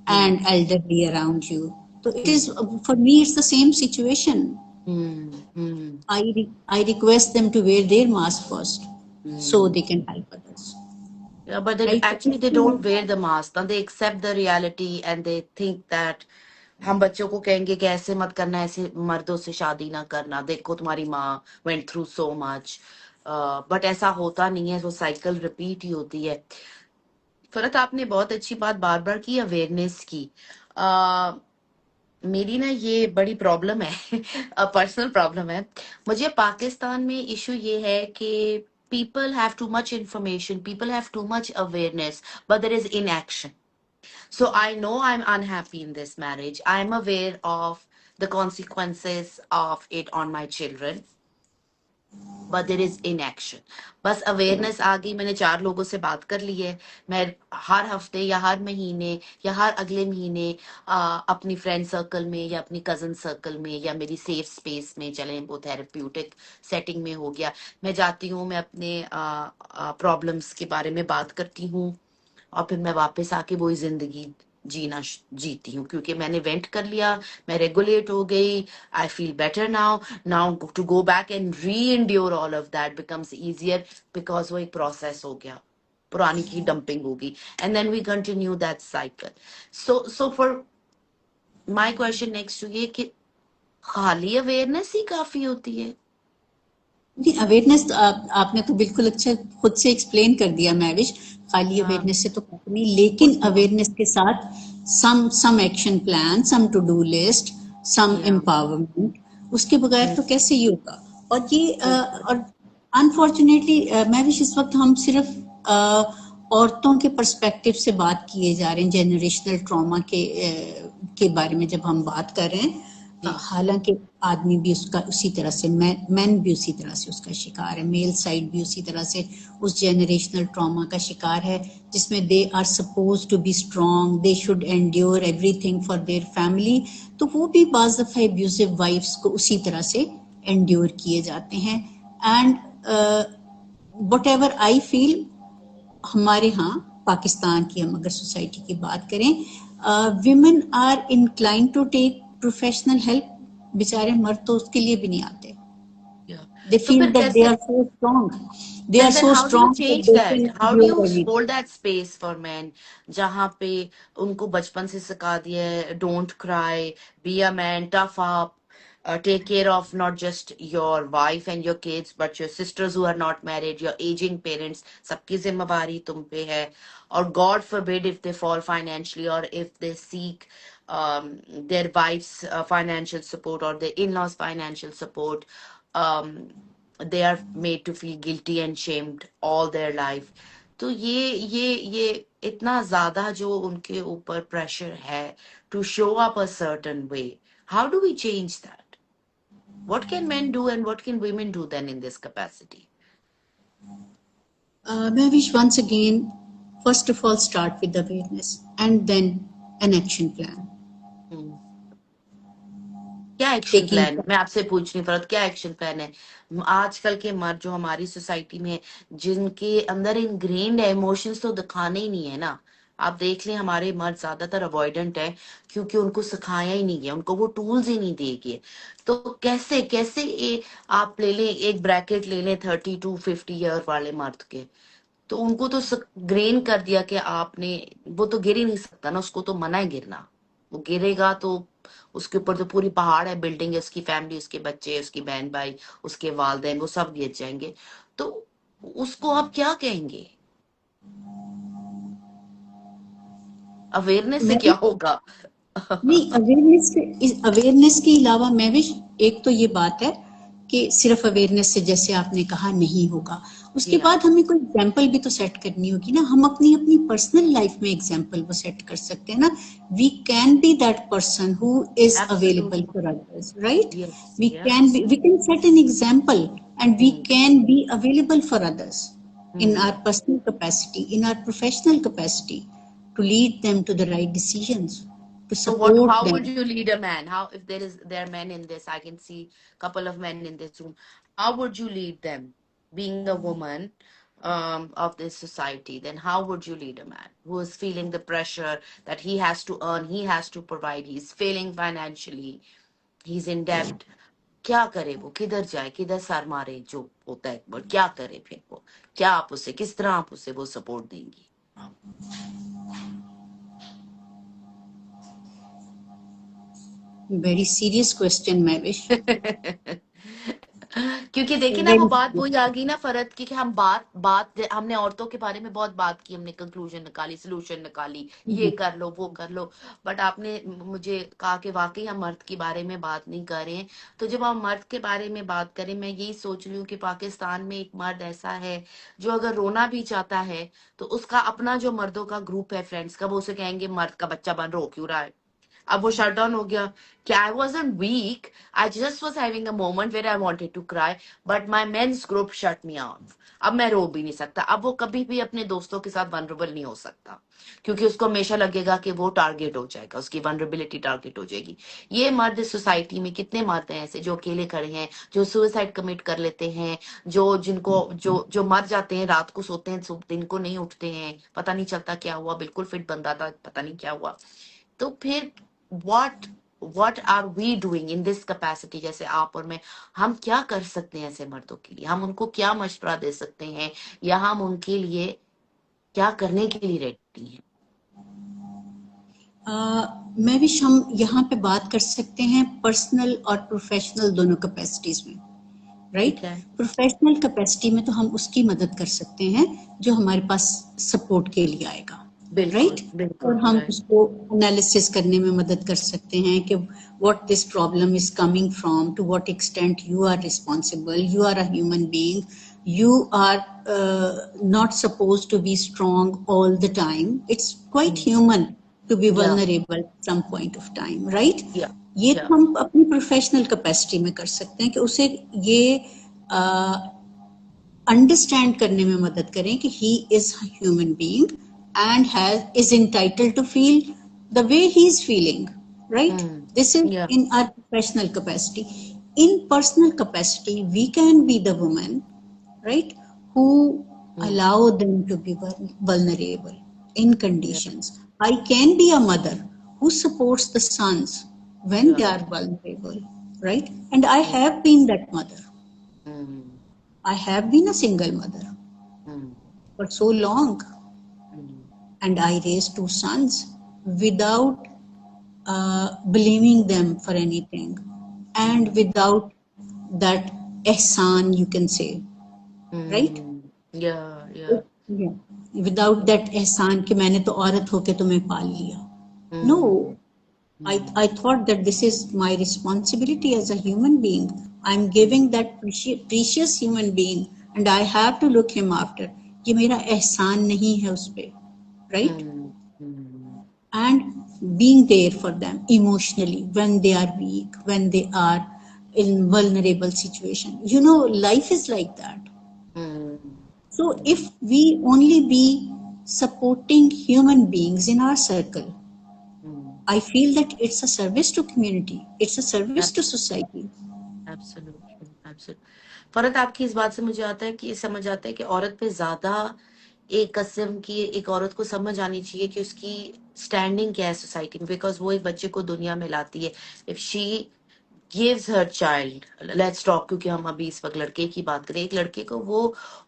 hmm, and elderly around you. तो it hmm, is, for me it's the same situation. Hmm, I request them to wear their mask first so hmm. they can help others, Yeah, but they right? तो actually they इसलिए don't wear the mask. Now they accept the reality and they think that हम बच्चों को कहेंगे कि ऐसे मत करना, ऐसे मर्दों से शादी ना करना, देखो तुम्हारी माँ went through so much, but ऐसा होता नहीं है, वो साइकिल रिपीट ही होती है। फरत, आपने बहुत अच्छी बात बार बार की, अवेयरनेस की। अ, मेरी ना ये बड़ी प्रॉब्लम है, पर्सनल प्रॉब्लम है। मुझे पाकिस्तान में इशू ये है कि people have too much information, people have too much awareness, but there is inaction. So I know I'm unhappy in this marriage. I'm aware of the consequences of it on my children, but there is inaction. बस awareness आ गई, मैंने 4 लोगों से बात कर ली है, मैं हर हफ्ते या हर महीने या हर अगले महीने अपनी फ्रेंड सर्कल में या अपनी कजन सर्कल में या मेरी सेफ स्पेस में, चले वो थेरेप्यूटिक सेटिंग में हो गया, मैं जाती हूँ, मैं अपने प्रॉब्लम्स के बारे में बात करती हूँ, और फिर मैं वापस आके वही जिंदगी जीती हूँ, क्योंकि मैंने वेंट कर लिया, मैं रेगुलेट हो गई, I feel better now. Now to go back and re endure all of that becomes easier, because वो एक प्रोसेस हो गया, पुरानी की डंपिंग होगी, and then we continue that cycle. So for my question next to ये कि खाली अवेयरनेस ही काफी होती है? जी, अवेयरनेस आपने तो बिल्कुल अच्छा खुद से एक्सप्लेन कर दिया महविश। खाली हाँ, अवेयरनेस से तो कुछ नहीं, लेकिन अवेयरनेस के साथ some action plan, some to do list, some या एम्पावरमेंट, उसके बगैर तो कैसे ही होगा। और ये और अनफॉर्चुनेटली महविश इस वक्त हम सिर्फ औरतों के पर्सपेक्टिव से बात किए जा रहे हैं, जनरेशनल ट्रॉमा के बारे में जब हम बात कर रहे हैं, हालांकि आदमी भी उसका उसी तरह से, मैन भी उसी तरह से उसका शिकार है, मेल साइड भी उसी तरह से उस जनरेशनल ट्रॉमा का शिकार है, जिसमें they are suppose to be strong, they should endure everything for their family, तो वो भी बाज़ दफा एब्यूसिव वाइफ्स को उसी तरह से एंड्योर किए जाते हैं। And what ever I feel, हमारे यहाँ पाकिस्तान की हम अगर सोसाइटी की बात करें, women are incline to take professional help, बेचारे मर्द तो उसके लिए भी नहीं आते। या They तो feel फिर that they कैसे, are so strong. They are then so how do you strong that change they that? can How do endure you everything. hold that space for men, जहाँ पे उनको बचपन से सिखा दिया है, don't cry, be a man, tough up, take care of not just your wife and your kids, but your sisters who are not married, your aging parents, सबकी जिम्मेवारी तुम पे है, और God forbid if they fall financially or if they seek their wife's financial support or their in-laws financial support, um, they are made to feel guilty and shamed all their life. तो ये इतना ज्यादा जो उनके ऊपर pressure है to show up a certain way, how do we change that? What can men do and what can women do then in this capacity? Mahvish, once again, first of all, start with awareness and then an action plan. Hmm. क्या action Taking plan, मैं आपसे पूछ रही फरत, क्या action plan है? आजकल के मर्द जो हमारी सोसाइटी में, जिनके अंदर इनग्रेन्ड है, इमोशंस तो दिखाने ही नहीं है ना। आप देख लें, हमारे मर्द ज्यादातर अवॉइडेंट है, क्योंकि उनको सिखाया ही नहीं गया, उनको वो टूल्स ही नहीं दिए गए। तो कैसे कैसे आप ले लें, एक ब्रैकेट ले लें 30 to 50 ईयर वाले मर्द के, तो उनको तो ग्रेन कर दिया कि आपने, वो तो गिर ही नहीं सकता ना, उसको तो मना है गिरना। वो गिरेगा तो उसके ऊपर तो पूरी पहाड़ है, बिल्डिंग है, उसकी फैमिली, उसके बच्चे, उसकी बहन भाई, उसके वालदेन, वो सब गिर जाएंगे। तो उसको आप क्या कहेंगे? अवेयरनेस से मैं क्या होगा? नहीं, अवेयरनेस के अलावा महविश एक तो ये बात है कि सिर्फ अवेयरनेस से, जैसे आपने कहा, नहीं होगा। उसके या बाद हमें कोई एग्जाम्पल भी तो सेट करनी होगी ना, हम अपनी अपनी पर्सनल लाइफ में एग्जाम्पल वो सेट कर सकते हैं ना। We can be that person who is available absolutely, for others, right? Yes we can yes. We can set an example and we can be available for others in our personal capacity, in our professional capacity, to lead them to the right decisions, to So what, support how would them. you lead a man? How, if there are men in this, I can see couple of men in this room. How would you lead them? Being a woman of this society, then how would you lead a man who is feeling the pressure that he has to earn, he has to provide, he's failing financially, he's in debt? क्या करे वो, किधर जाए, किधर sir मारे, जो होता है, बट क्या करे फिर वो, क्या आप उसे, किस तरह आप उसे वो सपोर्ट देंगी? Very serious question, Mavish. क्योंकि देखिए ना, वो Very बात serious. वही आ गई ना फरत की, कि हम बात बात हमने औरतों के बारे में बहुत बात की, हमने कंक्लूजन निकाली, सोल्यूशन निकाली, ये कर लो, वो कर लो, बट आपने मुझे कहा कि वाकई हम मर्द के बारे में बात नहीं कर रहे हैं। तो जब हम मर्द के बारे में बात करें, मैं यही सोच रही हूँ कि पाकिस्तान में एक मर्द ऐसा है जो अगर रोना भी चाहता है, तो उसका अपना जो मर्दों का ग्रुप है फ्रेंड्स का, वो उसे कहेंगे मर्द का बच्चा बन रो क्यों रहा है, अब वो शट डाउन हो गया कि I wasn't weak, I just was having a moment where I wanted to cry, but my men's group shut me out. अब मैं रो भी नहीं सकता, अब वो कभी भी अपने दोस्तों के साथ वनरेबल नहीं हो सकता, क्योंकि उसको हमेशा लगेगा कि वो टारगेट हो जाएगा, उसकी वनरेबिलिटी टारगेट हो जाएगी। ये मर्द सोसाइटी में कितने मर्द हैं ऐसे जो अकेले खड़े हैं, जो सुसाइड कमिट कर लेते हैं, जो जिनको जो जो मर जाते हैं, रात को सोते हैं, दिन को नहीं उठते हैं, पता नहीं चलता क्या हुआ, बिल्कुल फिट बंदा था, पता नहीं क्या हुआ। तो फिर what what are we doing in this capacity, जैसे आप और मैं, हम क्या कर सकते हैं ऐसे मर्दों के लिए, हम उनको क्या मशवरा दे सकते हैं, या हम उनके लिए क्या करने के लिए रेडी हैं? मैं भी हम यहाँ पे बात कर सकते हैं पर्सनल और प्रोफेशनल दोनों कैपेसिटीज में, राइट? ठीक है। प्रोफेशनल कैपेसिटी में तो हम उसकी मदद कर सकते हैं जो हमारे पास सपोर्ट के लिए आएगा, बिल्कुल राइट? और बिल्कुल हम राइट। उसको एनालिसिस करने में मदद कर सकते हैं कि what this problem is coming from, to what extent you are responsible, you are a human being, you are not supposed to be strong all the time. It's quite human to be या vulnerable at some point of time, right? या ये या तो हम अपनी professional capacity में कर सकते हैं कि उसे ये अंडरस्टैंड करने में मदद करें कि he is human being and has is entitled to feel the way he is feeling, right? This is या in our professional capacity. In personal capacity, we can be the woman, right, who allow them to be vulnerable in या conditions. I can be a mother who supports the sons when they are vulnerable, right? And I have been that mother. I have been a single mother for so long, and I raised two sons without blaming them for anything, and without that ehsan, you can say, right? या Yeah. Without that ehsan कि मैंने तो औरत होके तुम्हें पाल लिया. No, I thought that this is my responsibility as a human being. I'm giving that precious human being, and I have to look him after. ये मेरा एहसान नहीं है उस पे, right? And being there for them emotionally when they are weak, when they are in vulnerable situation. You know, life is like that. So if we only be supporting human beings in our circle, I feel that it's a service to community. It's a service to society. Absolutely absolutely. Farhat, आपकी इस बात से मुझे आता है कि समझ आता है कि औरत पे ज्यादा एक किस्म की, एक औरत को समझ आनी चाहिए कि उसकी स्टैंडिंग क्या है सोसाइटी में, बिकॉज वो एक बच्चे को दुनिया में लाती है। If she gives her child, let's talk, क्योंकि हम अभी इस वक्त लड़के की बात करें, एक लड़के को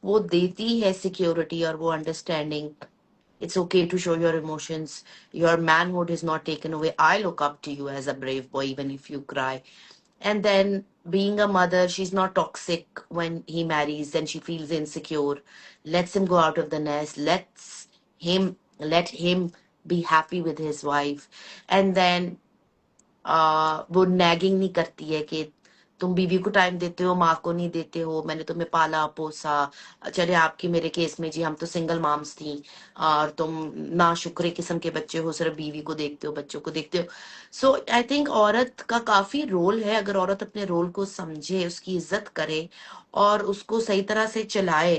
वो देती है सिक्योरिटी और वो understanding. It's okay to show your emotions. Your manhood is not taken away. I look up to you as a brave boy, even if you cry. And then being a mother, she's not toxic when he marries, then she feels insecure, lets him go out of the nest, him let him be happy with his wife. And then वो nagging नहीं करती है कि तुम बीवी को time देते हो, माँ को नहीं देते हो, मैंने तुम्हें पाला पोसा। चले आपकी, मेरे केस में जी हम तो सिंगल मॉम्स थी, और तुम ना शुक्रे किस्म के बच्चे हो, सिर्फ बीवी को देखते हो, बच्चों को देखते हो। सो आई थिंक औरत का काफी रोल है, अगर औरत अपने रोल को समझे, उसकी इज्जत करे और उसको सही तरह से चलाए,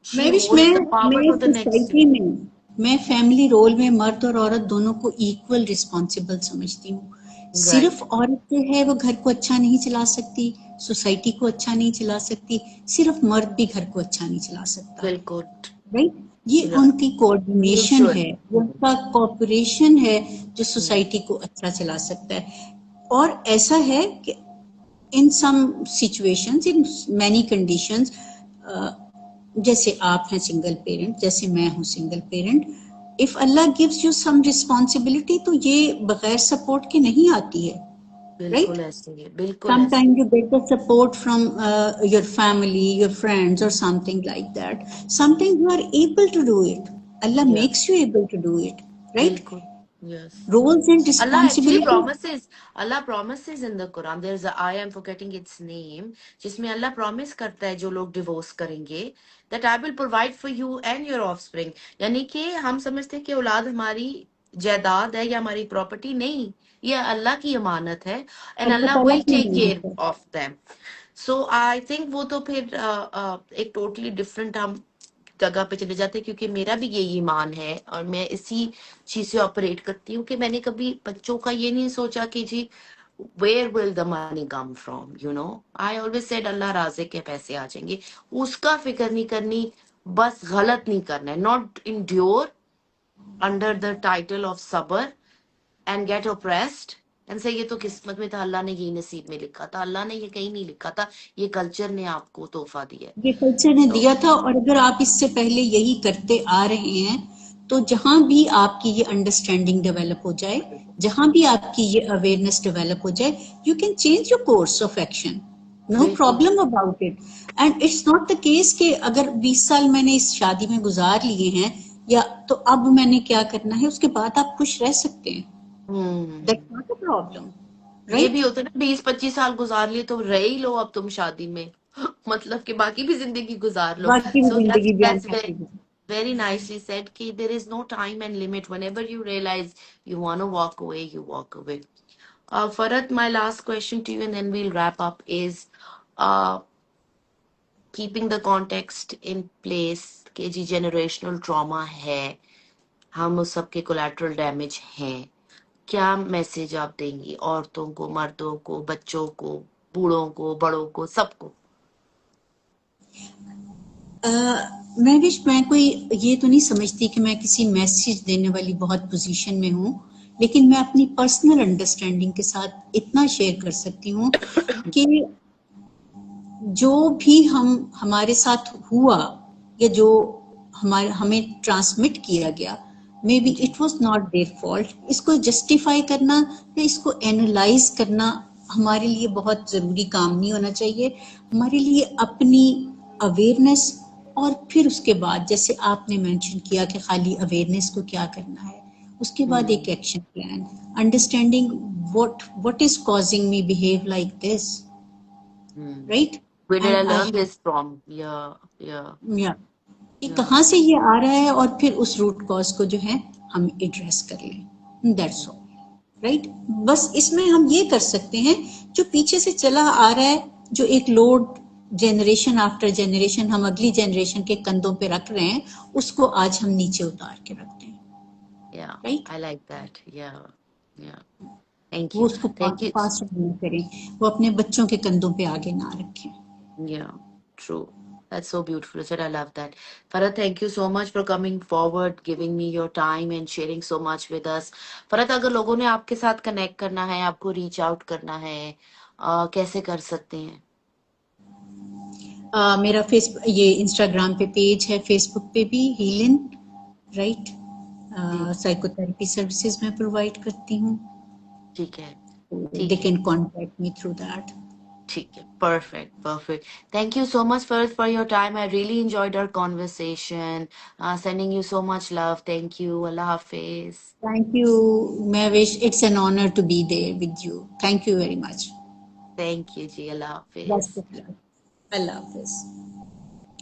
शी होल्ड्स द पावर मैं फॉर द नेक्स्ट। सोसाइटी में, मैं फैमिली रोल में मर्द और औरत दोनों को इक्वल रिस्पॉन्सिबल समझती हूँ. सिर्फ राइट औरत जो है वो घर को अच्छा नहीं चला सकती, सोसाइटी को अच्छा नहीं चला सकती, सिर्फ मर्द भी घर को अच्छा नहीं चला सकता, बिल्कुल। राइट? ये उनकी कोऑर्डिनेशन म्यूचुअल। है, उनका कोऑपरेशन है जो सोसाइटी को अच्छा चला सकता है. और ऐसा है कि in some situations, in many conditions, जैसे आप हैं सिंगल पेरेंट, जैसे मैं हूँ single parent, if Allah gives you some responsibility तो ये बगैर सपोर्ट के नहीं आती है, बिल्कुल राइट? ऐसे ही, बिल्कुल ऐसे Sometimes you get the support from your family, your friends, or something like that. Sometimes you are able to do it. Allah he. makes you able to do it, right? बिल्कुल। Yes. Roles and Allah actually responsibilities. promises, Allah promises in the Quran, there is a, I am forgetting its name, जिसमें अल्लाह promise करता है जो लोग divorce करेंगे, that I will provide for you and your offspring। यानी कि हम समझते हैं कि औलाद हमारी जायदाद है या हमारी प्रॉपर्टी नहीं, ये अल्लाह की अमानत है, एंड अल्लाह अल्लाह ताला विल की टेक केयर अमानत है। Of them. So I think वो तो फिर एक टोटली डिफरेंट हम जगह पे चले जाते हैं, क्योंकि मेरा भी यही ईमान है और मैं इसी चीज से ऑपरेट करती हूँ कि मैंने कभी बच्चों का ये नहीं सोचा कि जी where will the money come from, you know. I always said अल्लाह राज़े के पैसे आ जाएंगे, उसका फिक्र नहीं करनी, बस गलत नहीं करना है, not endure under the title of सबर एंड गेट ओप्रेस्ड एंड से ये तो किस्मत में था, अल्लाह ने यही नसीब में लिखा था, अल्लाह ने ये कहीं नहीं लिखा था, ये कल्चर ने आपको तोहफा दिया है। ये कल्चर ने So, दिया था, और अगर आप इससे पहले यही करते आ रहे हैं तो जहां भी आपकी ये अंडरस्टैंडिंग डेवलप हो जाए, जहां भी आपकी ये अवेयरनेस डेवलप हो जाए, you can change your course of action, no बिल्कुल problem about it. And it's not the case कि अगर 20 साल मैंने इस शादी में गुजार लिए हैं या तो अब मैंने क्या करना है, उसके बाद आप खुश रह सकते हैं, हम्म, दैट्स नॉट अ प्रॉब्लम, ये राइट। भी होता है ना, 20-25 साल गुजार लिए तो रह ही लो अब तुम शादी में मतलब कि बाकी भी जिंदगी गुजार लो। बाकी भी सो जिंदगी भी that's unhappy. very nicely said कि there is no time and limit, whenever you realize you want to walk away, you walk away. Farad, my last question to you and then we'll wrap up is uh, keeping the context in place कि जी generational trauma है, हम उस सब के collateral damage हैं, क्या message आप देंगी औरतों को, मर्दों को, बच्चों को, बूढ़ों को, बड़ों को, सबको? मैं कोई ये तो नहीं समझती कि मैं किसी मैसेज देने वाली बहुत पोजीशन में हूँ, लेकिन मैं अपनी पर्सनल अंडरस्टैंडिंग के साथ इतना शेयर कर सकती हूँ कि जो भी हमारे साथ हुआ या जो हमें ट्रांसमिट किया गया, मे बी जी it was not their fault, इसको जस्टिफाई करना या इसको एनालाइज करना हमारे लिए बहुत जरूरी काम नहीं होना चाहिए। हमारे लिए अपनी अवेयरनेस, और फिर उसके बाद जैसे आपने मेंशन किया कि खाली अवेयरनेस को क्या करना है, उसके बाद एक action plan, understanding what is causing me behave like this, right. where did and I I learn have, this from? Yeah, yeah, या कि yeah. कहाँ से ये आ रहा है, और फिर उस रूट कॉज को जो है हम एड्रेस कर लें, दैट्स ऑल, राइट। बस इसमें हम ये कर सकते हैं, जो पीछे से चला आ रहा है, जो एक लोड जनरेशन आफ्टर जनरेशन हम अगली जनरेशन के कंधों पे रख रहे हैं, उसको आज हम नीचे उतार के रखते हैं, Yeah, right. I like that. Yeah, yeah. Thank वो you. उसको Thank you. पास नहीं करें, वो अपने बच्चों के कंधों पे आगे ना रखें। Yeah, true. That's so beautiful. Said I love that. Farad, thank you so much for coming forward, giving me your time and sharing so much with us. Farad, अगर लोगों ने आपके साथ कनेक्ट करना है, आपको रीच आउट करना है, कैसे कर सकते हैं? मेरा फेसबुक, ये इंस्टाग्राम पे पेज है, फेसबुक पे भी हीलिन, राइट। जी साइकोथेरेपी सर्विसेज मैं प्रोवाइड करती हूँ, ठीक है, दे ठीक है, can contact me through that. ठीक है, perfect, perfect. Thank you so much for your time. I really enjoyed our conversation. Sending you so much love. Thank you. Allah Hafiz. Thank you, मैं wish it's an honour to be there with you, thank you very much, Thank you, ji. Allah best Hafiz. Of luck, अल्लाह हाफिज।